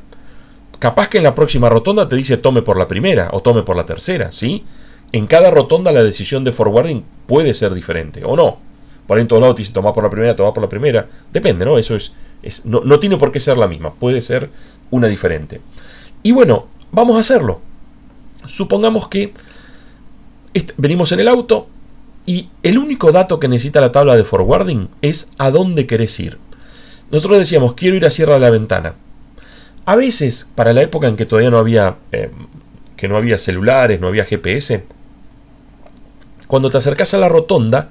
Speaker 1: capaz que en la próxima rotonda te dice tome por la primera o tome por la tercera, ¿sí? En cada rotonda la decisión de forwarding puede ser diferente o no. Por ahí en todos lados te dice toma por la primera, toma por la primera. Depende, ¿no? Eso no tiene por qué ser la misma. Puede ser una diferente. Y bueno, vamos a hacerlo. Supongamos que venimos en el auto y el único dato que necesita la tabla de forwarding es a dónde querés ir. Nosotros decíamos, quiero ir a Sierra de la Ventana. A veces, para la época en que todavía no había celulares, no había GPS, cuando te acercás a la rotonda,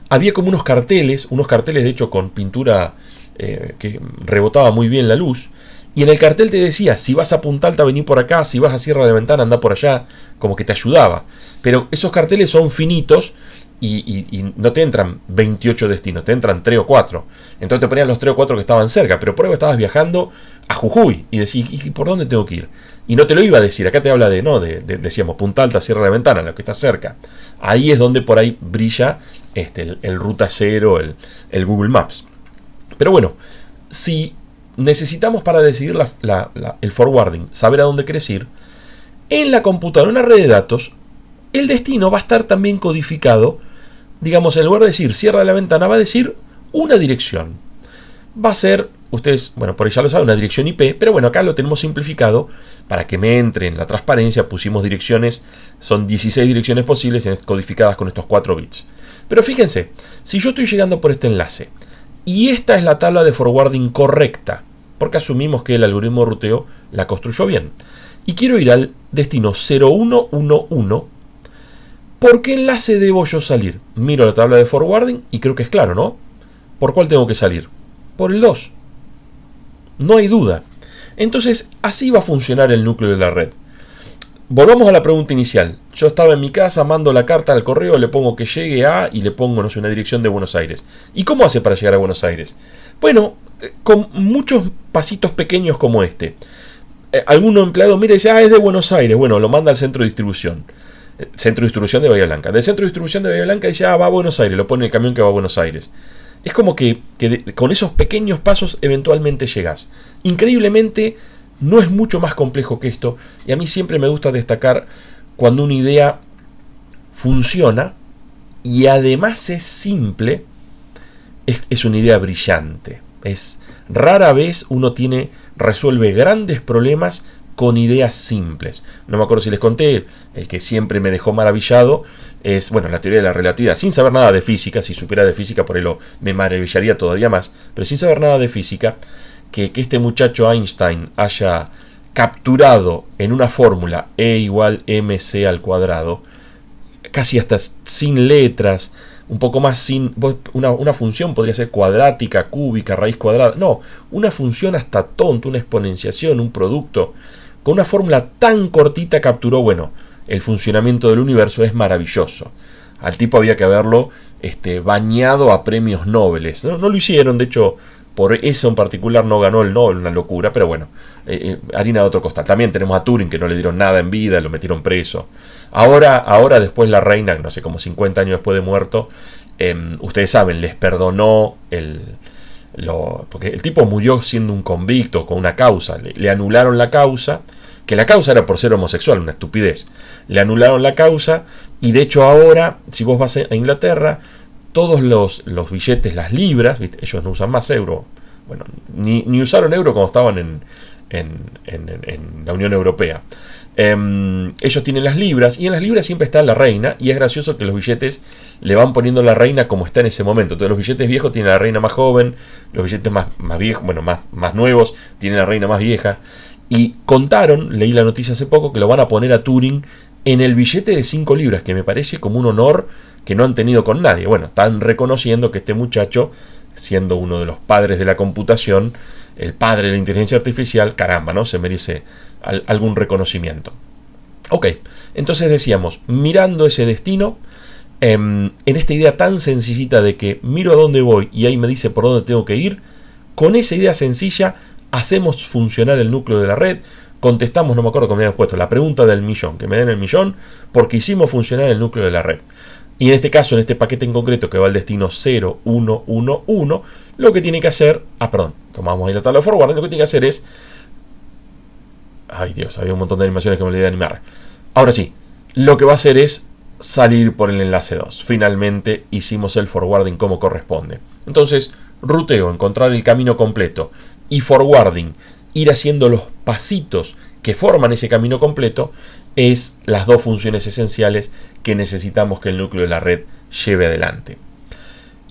Speaker 1: había como unos carteles de hecho con pintura que rebotaba muy bien la luz, y en el cartel te decía, si vas a Punta Alta, vení por acá, si vas a Sierra de la Ventana, anda por allá, como que te ayudaba. Pero esos carteles son finitos y no te entran 28 destinos, te entran 3 o 4. Entonces te ponían los 3 o 4 que estaban cerca, pero por ahí estabas viajando a Jujuy y decís, ¿y por dónde tengo que ir? Y no te lo iba a decir, acá te habla decíamos, Punta Alta, Sierra de la Ventana, lo que está cerca. Ahí es donde por ahí brilla el Ruta Cero, el Google Maps. Pero bueno, si necesitamos para decidir el forwarding, saber a dónde querés ir, en la computadora, en una red de datos, el destino va a estar también codificado. Digamos, en lugar de decir Sierra de la Ventana, va a decir una dirección. Va a ser, ustedes, bueno, por ahí ya lo saben, una dirección IP, pero bueno, acá lo tenemos simplificado para que me entre en la transparencia. Pusimos direcciones, son 16 direcciones posibles codificadas con estos 4 bits. Pero fíjense, si yo estoy llegando por este enlace y esta es la tabla de forwarding correcta, porque asumimos que el algoritmo de ruteo la construyó bien, y quiero ir al destino 0111, ¿por qué enlace debo yo salir? Miro la tabla de forwarding y creo que es claro, ¿no? ¿Por cuál tengo que salir? Por el 2. No hay duda. Entonces, así va a funcionar el núcleo de la red. Volvamos a la pregunta inicial. Yo estaba en mi casa, mando la carta al correo, le pongo que llegue a y le pongo, no sé, una dirección de Buenos Aires. ¿Y cómo hace para llegar a Buenos Aires? Bueno, con muchos pasitos pequeños como este. Algún empleado mira y dice, es de Buenos Aires. Bueno, lo manda al centro de distribución. Centro de distribución de Bahía Blanca. Del centro de distribución de Bahía Blanca dice, va a Buenos Aires. Lo pone en el camión que va a Buenos Aires. Es como que con esos pequeños pasos eventualmente llegás. Increíblemente, no es mucho más complejo que esto. Y a mí siempre me gusta destacar cuando una idea funciona y además es simple, es una idea brillante. Rara vez uno resuelve grandes problemas con ideas simples. No me acuerdo si les conté, el que siempre me dejó maravillado es, bueno, la teoría de la relatividad. Sin saber nada de física, si supiera de física por ahí me maravillaría todavía más, pero sin saber nada de física, que este muchacho Einstein haya capturado en una fórmula E igual mc al cuadrado, casi hasta sin letras, un poco más sin... Una función podría ser cuadrática, cúbica, raíz cuadrada. No, una función hasta tonta, una exponenciación, un producto. Con una fórmula tan cortita capturó, bueno, el funcionamiento del universo. Es maravilloso. Al tipo había que haberlo bañado a premios Nobel. No lo hicieron, de hecho, Por eso en particular no ganó el Nobel, una locura, pero bueno, harina de otro costal. También tenemos a Turing, que no le dieron nada en vida, lo metieron preso. Ahora después la reina, no sé, como 50 años después de muerto, ustedes saben, les perdonó porque el tipo murió siendo un convicto con una causa. Le anularon la causa, que la causa era por ser homosexual, una estupidez. Le anularon la causa y de hecho ahora, si vos vas a Inglaterra, todos los billetes, las libras, ¿viste? Ellos no usan más euro. Bueno, ni usaron euro cuando estaban en la Unión Europea. Ellos tienen las libras y en las libras siempre está la reina, y es gracioso que los billetes le van poniendo la reina como está en ese momento. Entonces los billetes viejos tienen a la reina más joven, los billetes más viejos, bueno, más nuevos tienen a la reina más vieja. Y contaron, leí la noticia hace poco, que lo van a poner a Turing en el billete de 5 libras, que me parece como un honor que no han tenido con nadie. Bueno, están reconociendo que este muchacho, siendo uno de los padres de la computación, el padre de la inteligencia artificial, caramba, ¿no? Se merece algún reconocimiento. Ok, entonces decíamos, mirando ese destino, en esta idea tan sencillita de que miro a dónde voy y ahí me dice por dónde tengo que ir, con esa idea sencilla hacemos funcionar el núcleo de la red. Contestamos, no me acuerdo cómo me habían puesto, la pregunta del millón, que me den el millón, porque hicimos funcionar el núcleo de la red. Y en este caso, en este paquete en concreto que va al destino 0111, lo que tiene que hacer, tomamos ahí la tabla de forward, lo que tiene que hacer es, ay Dios, había un montón de animaciones que me olvidé de animar. Ahora sí, lo que va a hacer es salir por el enlace 2. Finalmente hicimos el forwarding como corresponde. Entonces, ruteo, encontrar el camino completo, y forwarding, ir haciendo los pasitos que forman ese camino completo, es las dos funciones esenciales que necesitamos que el núcleo de la red lleve adelante.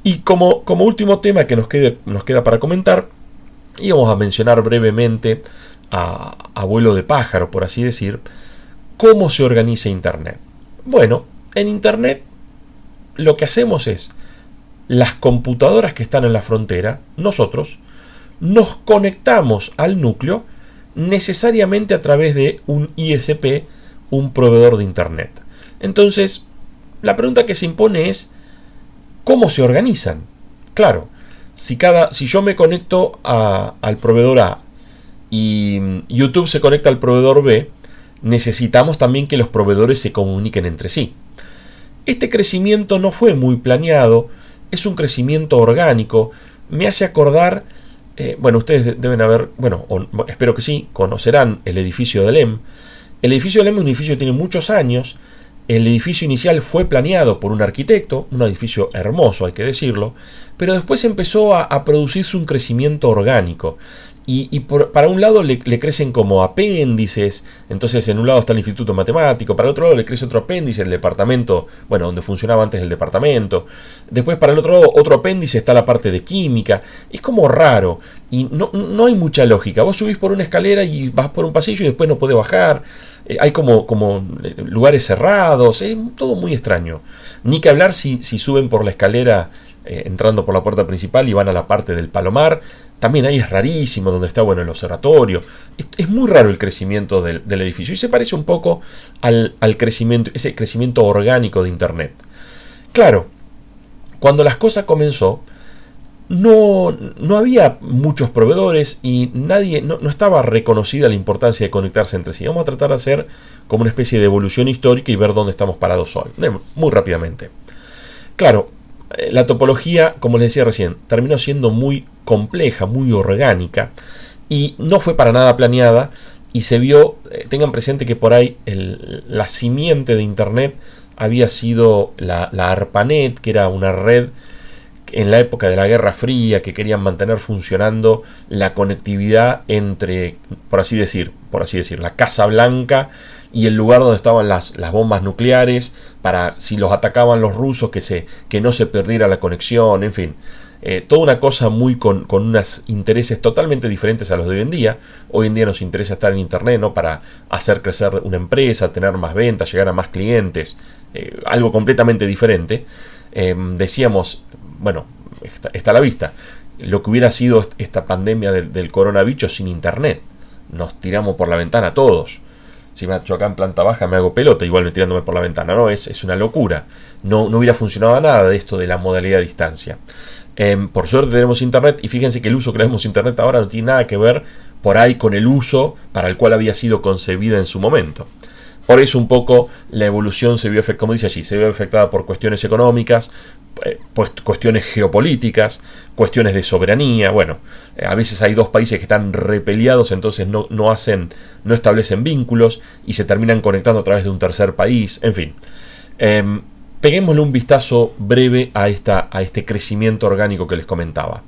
Speaker 1: Y como último tema que nos queda para comentar, íbamos a mencionar brevemente, a vuelo de pájaro, por así decir, cómo se organiza Internet. Bueno, en Internet lo que hacemos es, las computadoras que están en la frontera, nosotros, nos conectamos al núcleo necesariamente a través de un ISP, un proveedor de Internet. Entonces, la pregunta que se impone es, ¿cómo se organizan? Claro, si yo me conecto al proveedor A y YouTube se conecta al proveedor B, necesitamos también que los proveedores se comuniquen entre sí. Este crecimiento no fue muy planeado, es un crecimiento orgánico. Me hace acordar, ustedes deben haber, espero que sí, conocerán el edificio del EM. El edificio del EM es un edificio que tiene muchos años. El edificio inicial fue planeado por un arquitecto, un edificio hermoso, hay que decirlo, pero después empezó a producirse un crecimiento orgánico. Para un lado le crecen como apéndices, entonces en un lado está el Instituto Matemático, para el otro lado le crece otro apéndice, el departamento, donde funcionaba antes el departamento, después para el otro lado otro apéndice está la parte de química. Es como raro y no hay mucha lógica. Vos subís por una escalera y vas por un pasillo y después no podés bajar, hay como lugares cerrados, es todo muy extraño. Ni que hablar si suben por la escalera entrando por la puerta principal y van a la parte del Palomar. También ahí es rarísimo, donde está el observatorio. Es muy raro el crecimiento del edificio y se parece un poco al crecimiento, ese crecimiento orgánico de Internet. Claro, cuando las cosas comenzó, no había muchos proveedores y no estaba reconocida la importancia de conectarse entre sí. Vamos a tratar de hacer como una especie de evolución histórica y ver dónde estamos parados hoy, muy rápidamente. Claro, la topología, como les decía recién, terminó siendo muy compleja, muy orgánica y no fue para nada planeada, y se vio, tengan presente que por ahí la simiente de Internet había sido la ARPANET, que era una red en la época de la Guerra Fría que querían mantener funcionando la conectividad entre, por así decir, la Casa Blanca y el lugar donde estaban las bombas nucleares, para si los atacaban los rusos que no se perdiera la conexión, en fin. Toda una cosa muy con unos intereses totalmente diferentes a los de hoy en día. Hoy en día nos interesa estar en Internet, ¿no?, para hacer crecer una empresa, tener más ventas, llegar a más clientes, algo completamente diferente. Decíamos, está a la vista lo que hubiera sido esta pandemia del coronavirus sin Internet. Nos tiramos por la ventana todos. Si yo acá en planta baja me hago pelota, igual tirándome por la ventana, ¿no? Es una locura. No hubiera funcionado nada de esto de la modalidad a distancia. Por suerte tenemos internet, y fíjense que el uso que le damos a internet ahora no tiene nada que ver por ahí con el uso para el cual había sido concebida en su momento. Por eso un poco la evolución se vio afectada, como dice allí, se vio afectada por cuestiones económicas, pues cuestiones geopolíticas, cuestiones de soberanía. Bueno, a veces hay dos países que están repeleados, entonces no establecen vínculos y se terminan conectando a través de un tercer país, en fin. Peguémosle un vistazo breve a este crecimiento orgánico que les comentaba.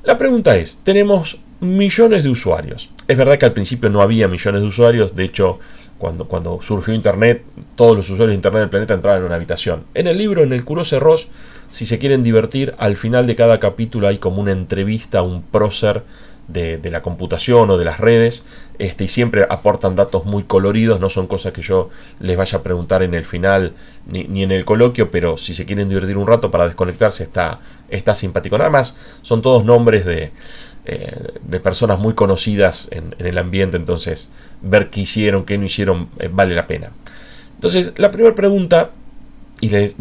Speaker 1: La pregunta es, tenemos millones de usuarios. Es verdad que al principio no había millones de usuarios, de hecho, cuando surgió Internet, todos los usuarios de Internet del planeta entraban en una habitación. En el libro, en el Curose Ross, si se quieren divertir, al final de cada capítulo hay como una entrevista a un prócer de la computación o de las redes, y siempre aportan datos muy coloridos, no son cosas que yo les vaya a preguntar en el final ni en el coloquio, pero si se quieren divertir un rato para desconectarse está simpático. Nada más son todos nombres de personas muy conocidas en el ambiente, entonces ver qué hicieron, qué no hicieron, vale la pena. Entonces la primera pregunta, es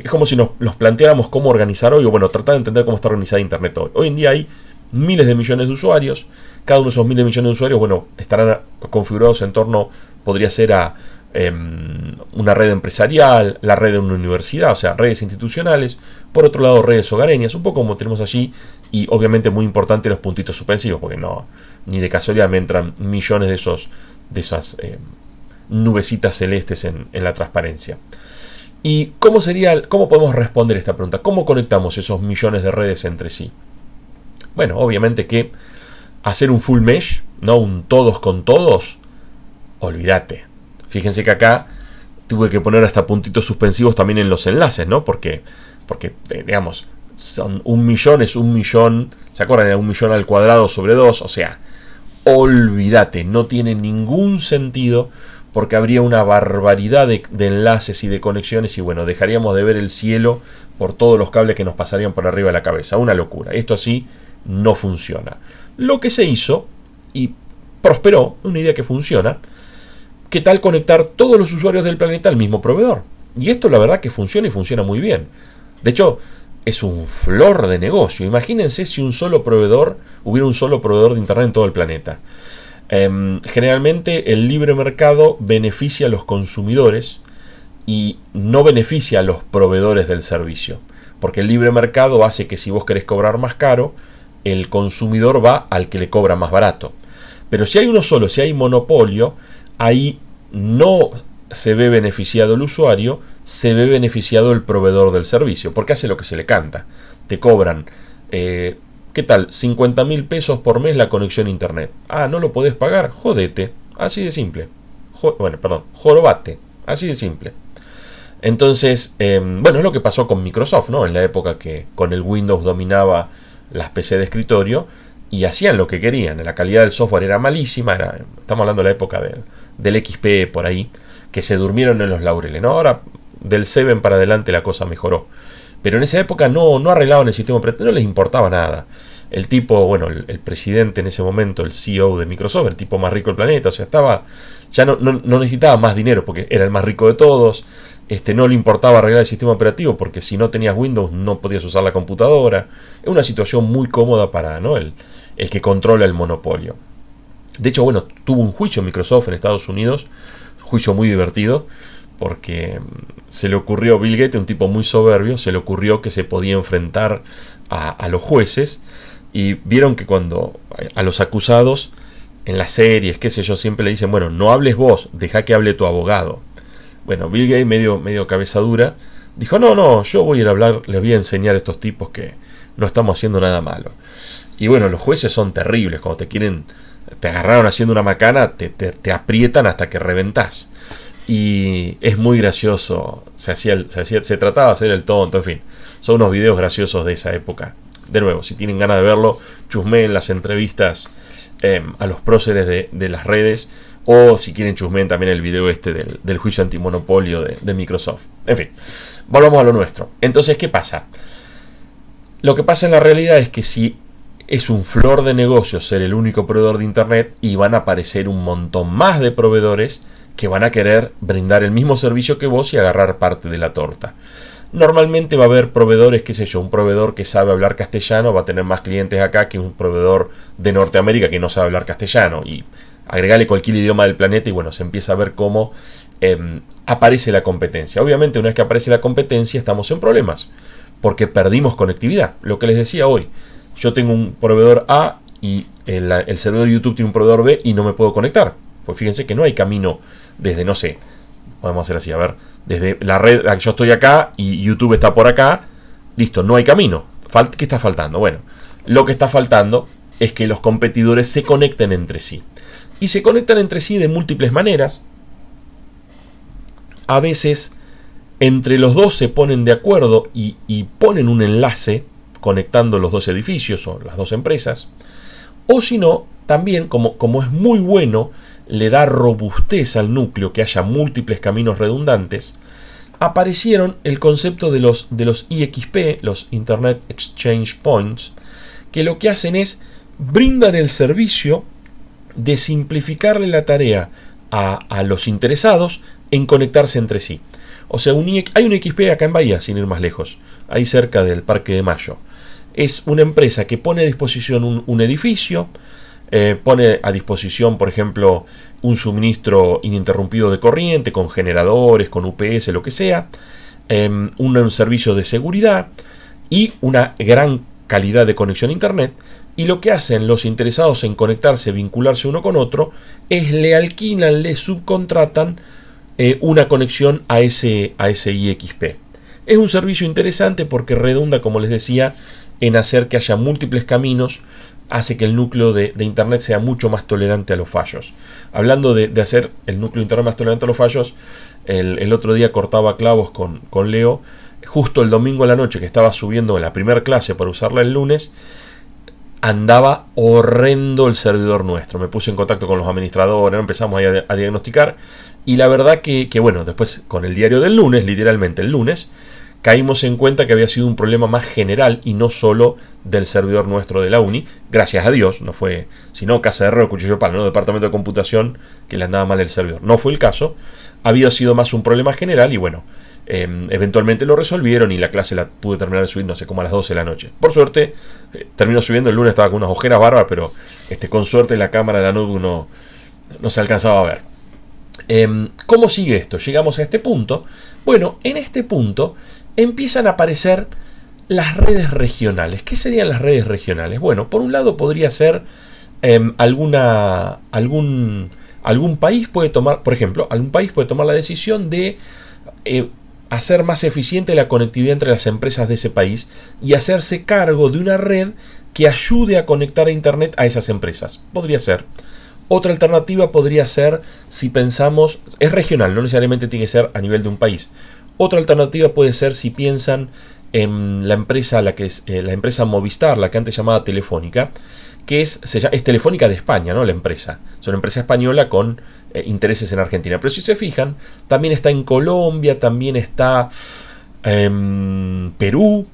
Speaker 1: como si nos planteáramos cómo organizar hoy, o bueno, tratar de entender cómo está organizada Internet hoy. Hoy en día hay miles de millones de usuarios, cada uno de esos miles de millones de usuarios, bueno, estarán configurados en torno, podría ser a una red empresarial, la red de una universidad, o sea, redes institucionales, por otro lado redes hogareñas, un poco como tenemos allí, y obviamente muy importante los puntitos suspensivos, porque no, ni de casualidad me entran millones de esas nubecitas celestes en la transparencia. ¿Y cómo podemos responder esta pregunta? ¿Cómo conectamos esos millones de redes entre sí? Bueno, obviamente que hacer un full mesh, no un todos con todos, olvídate. Fíjense que acá tuve que poner hasta puntitos suspensivos también en los enlaces, ¿no? Porque digamos, son 1 millón es 1 millón, ¿se acuerdan? De 1 millón al cuadrado sobre 2, o sea, olvídate, no tiene ningún sentido, porque habría una barbaridad de enlaces y de conexiones, y bueno, dejaríamos de ver el cielo por todos los cables que nos pasarían por arriba de la cabeza, una locura. Esto así no funciona. Lo que se hizo, y prosperó, una idea que funciona, ¿qué tal conectar todos los usuarios del planeta al mismo proveedor? Y esto la verdad que funciona, y funciona muy bien. De hecho, es un flor de negocio. Imagínense si hubiera un solo proveedor de Internet en todo el planeta. Generalmente el libre mercado beneficia a los consumidores y no beneficia a los proveedores del servicio. Porque el libre mercado hace que si vos querés cobrar más caro, el consumidor va al que le cobra más barato. Pero si hay uno solo, si hay monopolio, ahí no se ve beneficiado el usuario, se ve beneficiado el proveedor del servicio, porque hace lo que se le canta. Te cobran, ¿qué tal? 50.000 pesos por mes la conexión a Internet. Ah, ¿no lo podés pagar? Jodete. Así de simple. Jorobate. Así de simple. Entonces, bueno, es lo que pasó con Microsoft, ¿no? En la época que con el Windows dominaba las PC de escritorio y hacían lo que querían. La calidad del software era malísima. Estamos hablando de la época del XP por ahí, que se durmieron en los laureles, ¿no? Ahora, del 7 para adelante la cosa mejoró. Pero en esa época no arreglaban el sistema operativo, no les importaba nada. El tipo, bueno, el presidente en ese momento, el CEO de Microsoft, el tipo más rico del planeta, o sea, ya no necesitaba más dinero porque era el más rico de todos. No le importaba arreglar el sistema operativo porque si no tenías Windows no podías usar la computadora. Es una situación muy cómoda para, ¿no?, el que controla el monopolio. De hecho, bueno, tuvo un juicio Microsoft en Estados Unidos, juicio muy divertido, porque se le ocurrió, Bill Gates, un tipo muy soberbio, se le ocurrió que se podía enfrentar a los jueces, y vieron que cuando a los acusados en las series, qué sé yo, siempre le dicen, bueno, no hables vos, deja que hable tu abogado. Bueno, Bill Gates, medio cabeza dura, dijo, no, yo voy a ir a hablar, les voy a enseñar a estos tipos que no estamos haciendo nada malo. Y bueno, los jueces son terribles, cuando te agarraron haciendo una macana, te aprietan hasta que reventás. Y es muy gracioso, se trataba de hacer el tonto, en fin, son unos videos graciosos de esa época. De nuevo, si tienen ganas de verlo, chusmeen las entrevistas a los próceres de las redes, o si quieren chusmeen también el video del juicio antimonopolio de Microsoft. En fin, volvamos a lo nuestro. Entonces, ¿qué pasa? Lo que pasa en la realidad es que si es un flor de negocio ser el único proveedor de Internet, y van a aparecer un montón más de proveedores que van a querer brindar el mismo servicio que vos y agarrar parte de la torta. Normalmente va a haber proveedores, qué sé yo, un proveedor que sabe hablar castellano va a tener más clientes acá que un proveedor de Norteamérica que no sabe hablar castellano. Y agregarle cualquier idioma del planeta y bueno, se empieza a ver cómo aparece la competencia. Obviamente una vez que aparece la competencia estamos en problemas, porque perdimos conectividad. Lo que les decía hoy, yo tengo un proveedor A y el servidor de YouTube tiene un proveedor B y no me puedo conectar. Pues fíjense que no hay camino desde, no sé, podemos hacer así, a ver, desde la red, yo estoy acá y YouTube está por acá, listo, no hay camino. ¿Qué está faltando? Bueno, lo que está faltando es que los competidores se conecten entre sí. Y se conectan entre sí de múltiples maneras. A veces entre los dos se ponen de acuerdo y ponen un enlace conectando los dos edificios o las dos empresas. O si no, también como es muy bueno, le da robustez al núcleo que haya múltiples caminos redundantes, aparecieron el concepto de los IXP, los Internet Exchange Points, que lo que hacen es brindan el servicio de simplificarle la tarea a los interesados en conectarse entre sí. O sea, hay un IXP acá en Bahía, sin ir más lejos, ahí cerca del Parque de Mayo. Es una empresa que pone a disposición un edificio, pone a disposición, por ejemplo, un suministro ininterrumpido de corriente, con generadores, con UPS, lo que sea, un servicio de seguridad y una gran calidad de conexión a Internet. Y lo que hacen los interesados en conectarse, vincularse uno con otro, es le alquilan, le subcontratan una conexión a ese IXP. Es un servicio interesante porque redunda, como les decía, en hacer que haya múltiples caminos, hace que el núcleo de Internet sea mucho más tolerante a los fallos. Hablando de hacer el núcleo de Internet más tolerante a los fallos, el otro día cortaba clavos con Leo, justo el domingo a la noche que estaba subiendo la primera clase para usarla el lunes, andaba horrendo el servidor nuestro. Me puse en contacto con los administradores, empezamos a diagnosticar, y la verdad que bueno, después con el diario del lunes, literalmente el lunes, caímos en cuenta que había sido un problema más general y no solo del servidor nuestro de la uni. Gracias a Dios, no fue, sino casa de herrero, cuchillo de palo, ¿no? Departamento de computación que le andaba mal el servidor. No fue el caso, había sido más un problema general y bueno, eventualmente lo resolvieron y la clase la pude terminar de subir, no sé, como a las 12 de la noche. Por suerte, terminó subiendo el lunes, estaba con unas ojeras bárbaras, pero con suerte la cámara de la notebook no se alcanzaba a ver. ¿Cómo sigue esto? Llegamos a este punto. Bueno, en este punto empiezan a aparecer las redes regionales. ¿Qué serían las redes regionales? Bueno, por un lado podría ser algún país puede tomar, por ejemplo, algún país puede tomar la decisión de hacer más eficiente la conectividad entre las empresas de ese país y hacerse cargo de una red que ayude a conectar a Internet a esas empresas. Podría ser. Otra alternativa podría ser, si pensamos, es regional, no necesariamente tiene que ser a nivel de un país. Otra alternativa puede ser si piensan en la empresa, la empresa Movistar, la que antes llamaba Telefónica, que es Telefónica de España, ¿no? La empresa. Es una empresa española con intereses en Argentina. Pero si se fijan, también está en Colombia, también está en Perú,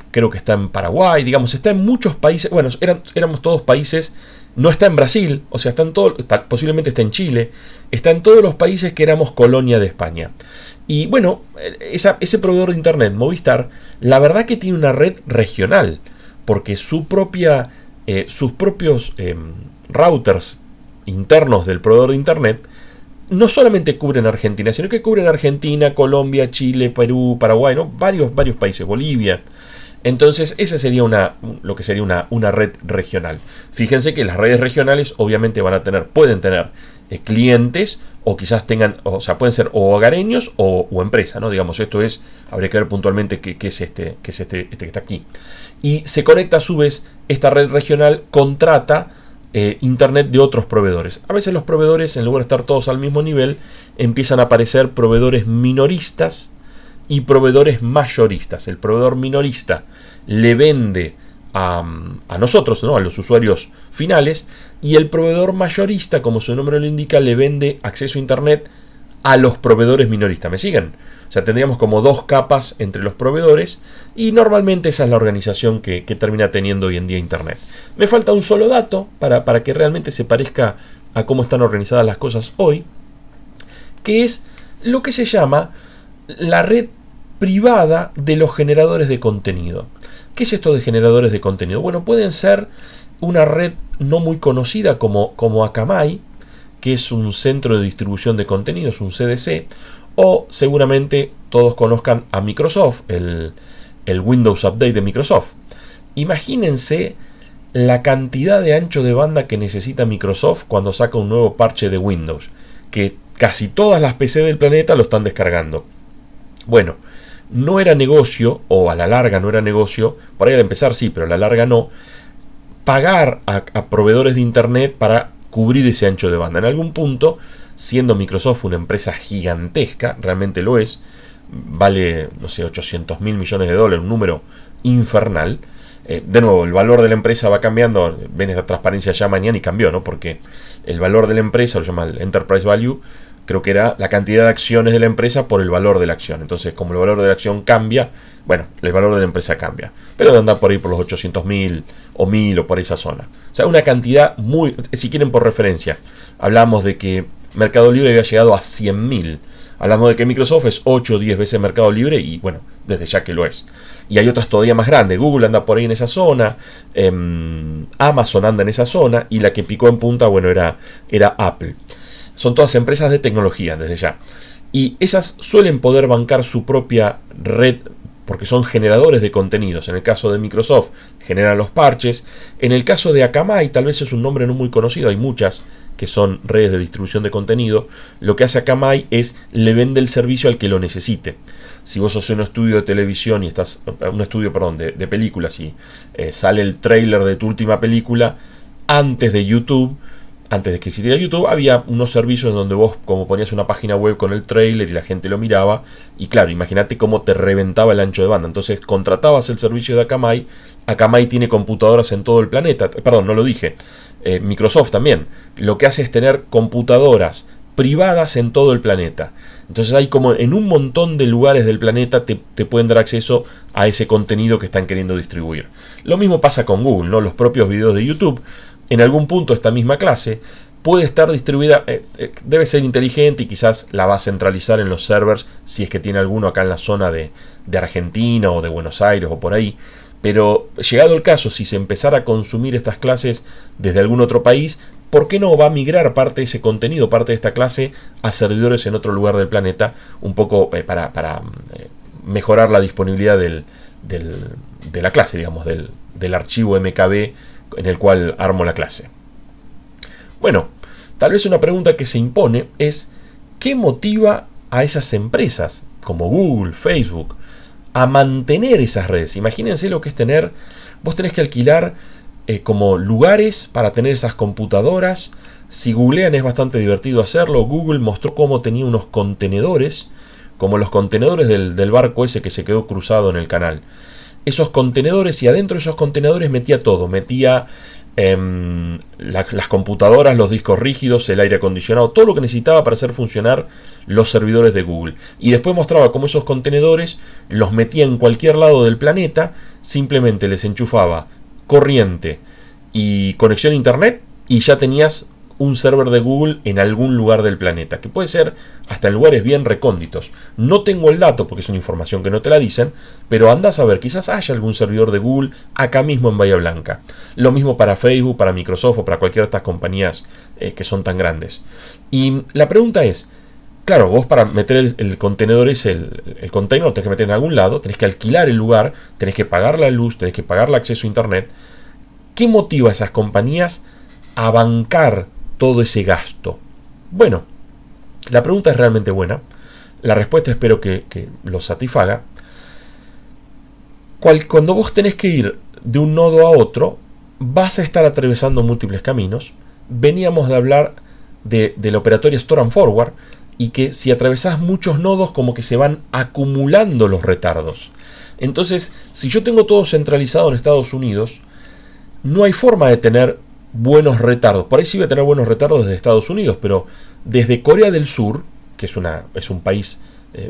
Speaker 1: creo que está en Paraguay, digamos, está en muchos países. Bueno, éramos todos países. No está en Brasil, o sea, está en todo, posiblemente está en Chile, está en todos los países que éramos colonia de España. Y bueno, ese proveedor de Internet, Movistar, la verdad que tiene una red regional, porque sus propios routers internos del proveedor de Internet no solamente cubren Argentina, sino que cubren Argentina, Colombia, Chile, Perú, Paraguay, ¿no? varios países, Bolivia. Entonces, esa sería lo que sería una red regional. Fíjense que las redes regionales obviamente pueden tener clientes, o quizás tengan, o sea, pueden ser o hogareños o empresa, ¿no? Digamos, habría que ver puntualmente qué es este que está aquí. Y se conecta a su vez, esta red regional contrata Internet de otros proveedores. A veces los proveedores, en lugar de estar todos al mismo nivel, empiezan a aparecer proveedores minoristas y proveedores mayoristas. El proveedor minorista le vende a nosotros, ¿no? A los usuarios finales, y el proveedor mayorista, como su nombre lo indica, le vende acceso a Internet a los proveedores minoristas. ¿Me siguen? O sea, tendríamos como dos capas entre los proveedores y normalmente esa es la organización que termina teniendo hoy en día Internet. Me falta un solo dato para que realmente se parezca a cómo están organizadas las cosas hoy, que es lo que se llama la red privada de los generadores de contenido. ¿Qué es esto de generadores de contenido? Bueno, pueden ser una red no muy conocida como Akamai, que es un centro de distribución de contenidos, un CDC, o seguramente todos conozcan a Microsoft, el Windows Update de Microsoft. Imagínense la cantidad de ancho de banda que necesita Microsoft cuando saca un nuevo parche de Windows, que casi todas las PC del planeta lo están descargando. Bueno, no era negocio, o a la larga no era negocio, por ahí al empezar sí, pero a la larga no, pagar a proveedores de internet para cubrir ese ancho de banda. En algún punto, siendo Microsoft una empresa gigantesca, realmente lo es, vale, no sé, 800 mil millones de dólares, un número infernal. De nuevo, el valor de la empresa va cambiando, ven esta transparencia ya mañana y cambió, ¿no? Porque el valor de la empresa, lo llama el Enterprise Value, creo que era la cantidad de acciones de la empresa por el valor de la acción. Entonces, como el valor de la acción cambia, bueno, el valor de la empresa cambia. Pero anda por ahí por los 800 mil o 1000 o por esa zona. O sea, una cantidad muy, si quieren por referencia, hablamos de que Mercado Libre había llegado a 100 mil. Hablamos de que Microsoft es 8 o 10 veces Mercado Libre y bueno, desde ya que lo es. Y hay otras todavía más grandes. Google anda por ahí en esa zona, Amazon anda en esa zona y la que picó en punta, bueno, era Apple. Son todas empresas de tecnología desde ya. Y esas suelen poder bancar su propia red porque son generadores de contenidos. En el caso de Microsoft generan los parches. En el caso de Akamai, tal vez es un nombre no muy conocido, hay muchas que son redes de distribución de contenido. Lo que hace Akamai es le vende el servicio al que lo necesite. Si vos sos un estudio de televisión y estás, un estudio, perdón, de películas y sale el tráiler de tu última película antes de YouTube. Antes de que existiera YouTube, había unos servicios en donde vos, como ponías una página web con el trailer y la gente lo miraba, y claro, imagínate cómo te reventaba el ancho de banda. Entonces contratabas el servicio de Akamai. Akamai tiene computadoras en todo el planeta. Perdón, no lo dije. Microsoft también. Lo que hace es tener computadoras privadas en todo el planeta. Entonces hay como en un montón de lugares del planeta te pueden dar acceso a ese contenido que están queriendo distribuir. Lo mismo pasa con Google, ¿no? Los propios videos de YouTube. En algún punto esta misma clase puede estar distribuida, debe ser inteligente y quizás la va a centralizar en los servers si es que tiene alguno acá en la zona de Argentina o de Buenos Aires o por ahí. Pero llegado el caso, si se empezara a consumir estas clases desde algún otro país, ¿por qué no va a migrar parte de ese contenido, parte de esta clase a servidores en otro lugar del planeta? Un poco para mejorar la disponibilidad de la clase, digamos, del archivo MKB en el cual armo la clase. Bueno, tal vez una pregunta que se impone es ¿qué motiva a esas empresas como Google, Facebook a mantener esas redes? Imagínense lo que es tener, vos tenés que alquilar como lugares para tener esas computadoras. Si googlean es bastante divertido hacerlo. Google mostró cómo tenía unos contenedores, como los contenedores del barco ese que se quedó cruzado en el canal. Esos contenedores, y adentro de esos contenedores metía todo, metía las computadoras, los discos rígidos, el aire acondicionado, todo lo que necesitaba para hacer funcionar los servidores de Google. Y después mostraba cómo esos contenedores los metía en cualquier lado del planeta, simplemente les enchufaba corriente y conexión a internet y ya tenías un server de Google en algún lugar del planeta, que puede ser hasta en lugares bien recónditos. No tengo el dato porque es una información que no te la dicen, pero andás a ver, quizás haya algún servidor de Google acá mismo en Bahía Blanca. Lo mismo para Facebook, para Microsoft o para cualquiera de estas compañías que son tan grandes. Y la pregunta es, claro, vos para meter el contenedor ese, el container lo tenés que meter en algún lado, tenés que alquilar el lugar, tenés que pagar la luz, tenés que pagar el acceso a internet. ¿Qué motiva a esas compañías a bancar todo ese gasto? Bueno, la pregunta es realmente buena. La respuesta espero que lo satisfaga. Cuando vos tenés que ir de un nodo a otro, vas a estar atravesando múltiples caminos. Veníamos de hablar de la operatoria Store and Forward y que si atravesás muchos nodos como que se van acumulando los retardos. Entonces, si yo tengo todo centralizado en Estados Unidos, no hay forma de tener buenos retardos. Por ahí sí voy a tener buenos retardos desde Estados Unidos, pero desde Corea del Sur, que es un país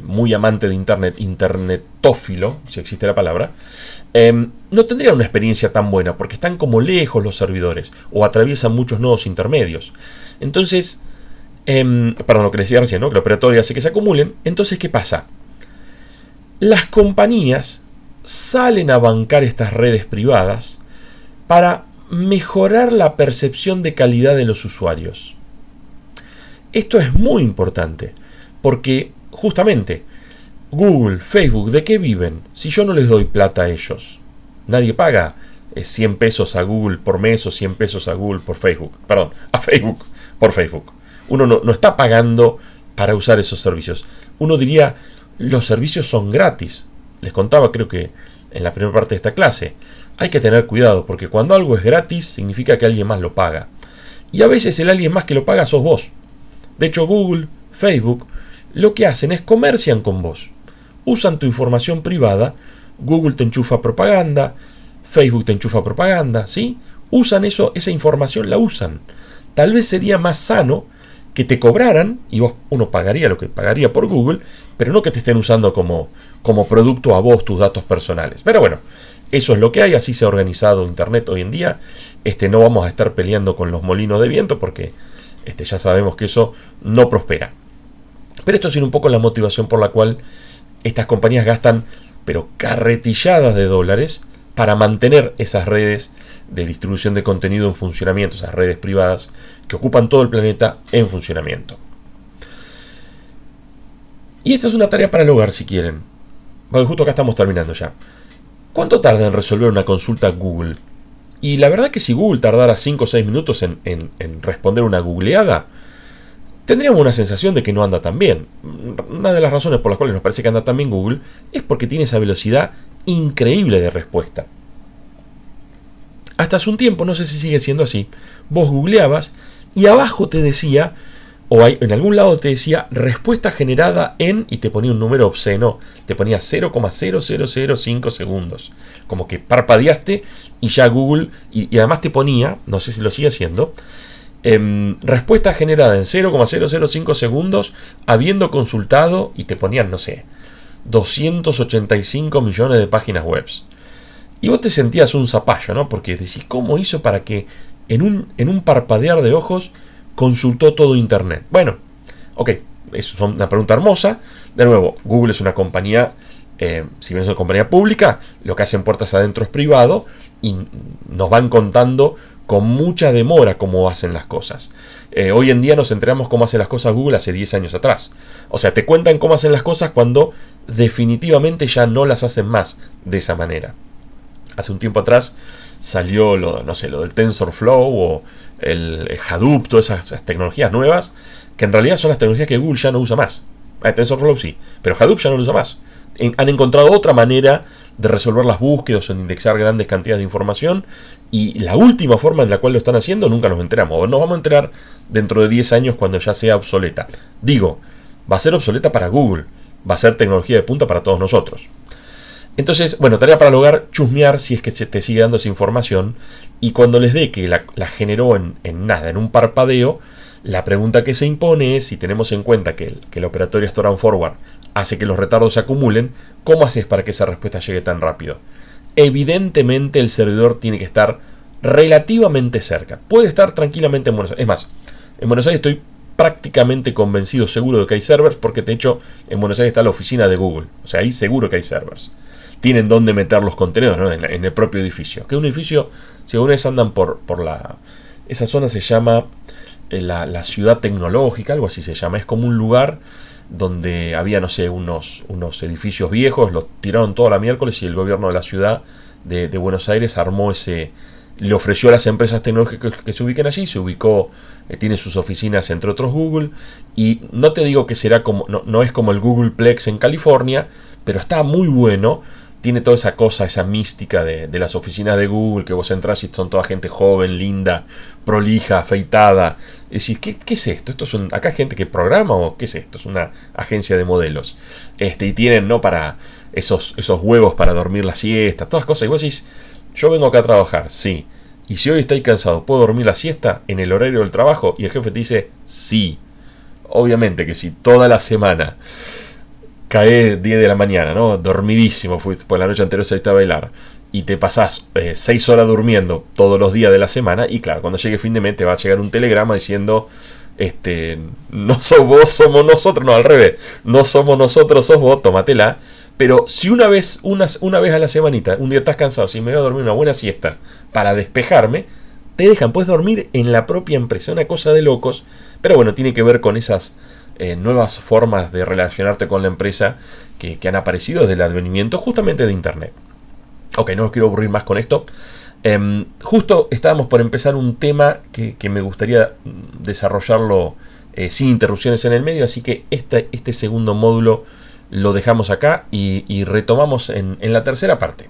Speaker 1: muy amante de internet, internetófilo, si existe la palabra, no tendrían una experiencia tan buena, porque están como lejos los servidores, o atraviesan muchos nodos intermedios. Entonces, perdón, lo que les decía recién, ¿no? Que la operatoria hace que se acumulen. Entonces, ¿qué pasa? las compañías salen a bancar estas redes privadas para mejorar la percepción de calidad de los usuarios. Esto es muy importante, porque justamente Google, Facebook, ¿de qué viven? Si yo no les doy plata a ellos. Nadie paga 100 pesos a Google por mes o 100 pesos a Google por Facebook. Perdón, a Facebook por Facebook. Uno no está pagando para usar esos servicios. Uno diría, los servicios son gratis. Les contaba, creo que en la primera parte de esta clase. Hay que tener cuidado, porque cuando algo es gratis, significa que alguien más lo paga. Y a veces el alguien más que lo paga sos vos. De hecho, Google, Facebook, lo que hacen es comercian con vos. Usan tu información privada. Google te enchufa propaganda, Facebook te enchufa propaganda, ¿sí? Usan eso, esa información la usan. Tal vez sería más sano que te cobraran, y uno pagaría lo que pagaría por Google, pero no que te estén usando como producto a vos tus datos personales. Pero bueno, eso es lo que hay, así se ha organizado Internet hoy en día. No vamos a estar peleando con los molinos de viento porque ya sabemos que eso no prospera. Pero esto es un poco la motivación por la cual estas compañías gastan, pero carretilladas de dólares, para mantener esas redes de distribución de contenido en funcionamiento, esas redes privadas que ocupan todo el planeta en funcionamiento. Y esta es una tarea para el hogar, si quieren. Bueno, justo acá estamos terminando ya. ¿Cuánto tarda en resolver una consulta Google? Y la verdad que si Google tardara 5 o 6 minutos en responder una googleada, tendríamos una sensación de que no anda tan bien. Una de las razones por las cuales nos parece que anda tan bien Google es porque tiene esa velocidad increíble de respuesta. Hasta hace un tiempo, no sé si sigue siendo así, vos googleabas y abajo te decía, o en algún lado te decía, respuesta generada en, y te ponía un número obsceno, te ponía 0,0005 segundos. Como que parpadeaste y ya Google, y además te ponía, no sé si lo sigue haciendo, respuesta generada en 0,005 segundos, habiendo consultado, y te ponían, no sé, 285 millones de páginas web. Y vos te sentías un zapallo, ¿no? Porque decís, ¿cómo hizo para que en un parpadear de ojos consultó todo Internet? Bueno, ok, es una pregunta hermosa. De nuevo, Google es una compañía, si bien es una compañía pública, lo que hacen puertas adentro es privado y nos van contando con mucha demora cómo hacen las cosas. Hoy en día nos enteramos cómo hacen las cosas Google hace 10 años atrás. O sea, te cuentan cómo hacen las cosas cuando definitivamente ya no las hacen más de esa manera. Hace un tiempo atrás salió lo del TensorFlow o el Hadoop, todas esas tecnologías nuevas, que en realidad son las tecnologías que Google ya no usa más. TensorFlow sí, pero Hadoop ya no lo usa más. Han encontrado otra manera de resolver las búsquedas o de indexar grandes cantidades de información, y la última forma en la cual lo están haciendo nunca nos enteramos. O nos vamos a enterar dentro de 10 años cuando ya sea obsoleta. Digo, va a ser obsoleta para Google, va a ser tecnología de punta para todos nosotros. Entonces, bueno, tarea para el hogar, chusmear si es que se te sigue dando esa información, y cuando les dé que la generó en nada, en un parpadeo, la pregunta que se impone es, si tenemos en cuenta que el operatorio Store and Forward hace que los retardos se acumulen, ¿cómo haces para que esa respuesta llegue tan rápido? Evidentemente el servidor tiene que estar relativamente cerca. Puede estar tranquilamente en Buenos Aires. Es más, en Buenos Aires estoy prácticamente convencido, seguro de que hay servers, porque de hecho en Buenos Aires está la oficina de Google. O sea, ahí seguro que hay servers. Tienen dónde meter los contenidos, ¿no? en el propio edificio. Que un edificio, si alguna vez andan por esa zona se llama la ciudad tecnológica, algo así se llama. Es como un lugar donde había, no sé, unos edificios viejos, los tiraron toda la miércoles y el gobierno de la ciudad de Buenos Aires armó le ofreció a las empresas tecnológicas que se ubiquen allí, se ubicó, tiene sus oficinas entre otros Google, y no te digo que será como, no es como el Googleplex en California, pero está muy bueno. Tiene toda esa cosa, esa mística de las oficinas de Google, que vos entras y son toda gente joven, linda, prolija, afeitada. Es decir, ¿qué es esto? ¿Acá hay gente que programa o qué es esto? Es una agencia de modelos. Y tienen, ¿no?, para esos huevos para dormir la siesta, todas cosas. Y vos decís, yo vengo acá a trabajar, sí. Y si hoy estoy cansado, ¿puedo dormir la siesta en el horario del trabajo? Y el jefe te dice, sí. Obviamente que si toda la semana cae 10 de la mañana, ¿no? Dormidísimo, fuiste por la noche anterior saliste a bailar y te pasás 6 horas durmiendo todos los días de la semana, y claro, cuando llegue fin de mes te va a llegar un telegrama diciendo, no sos vos, somos nosotros, no, al revés, no somos nosotros, sos vos, tómatela, Pero si una vez a la semanita, un día estás cansado, si me voy a dormir una buena siesta para despejarme, te dejan, puedes dormir en la propia empresa, una cosa de locos. Pero bueno, tiene que ver con esas nuevas formas de relacionarte con la empresa que han aparecido desde el advenimiento justamente de Internet. Ok, no os quiero aburrir más con esto. Justo estábamos por empezar un tema que me gustaría desarrollarlo sin interrupciones en el medio, así que este segundo módulo lo dejamos acá y retomamos en la tercera parte.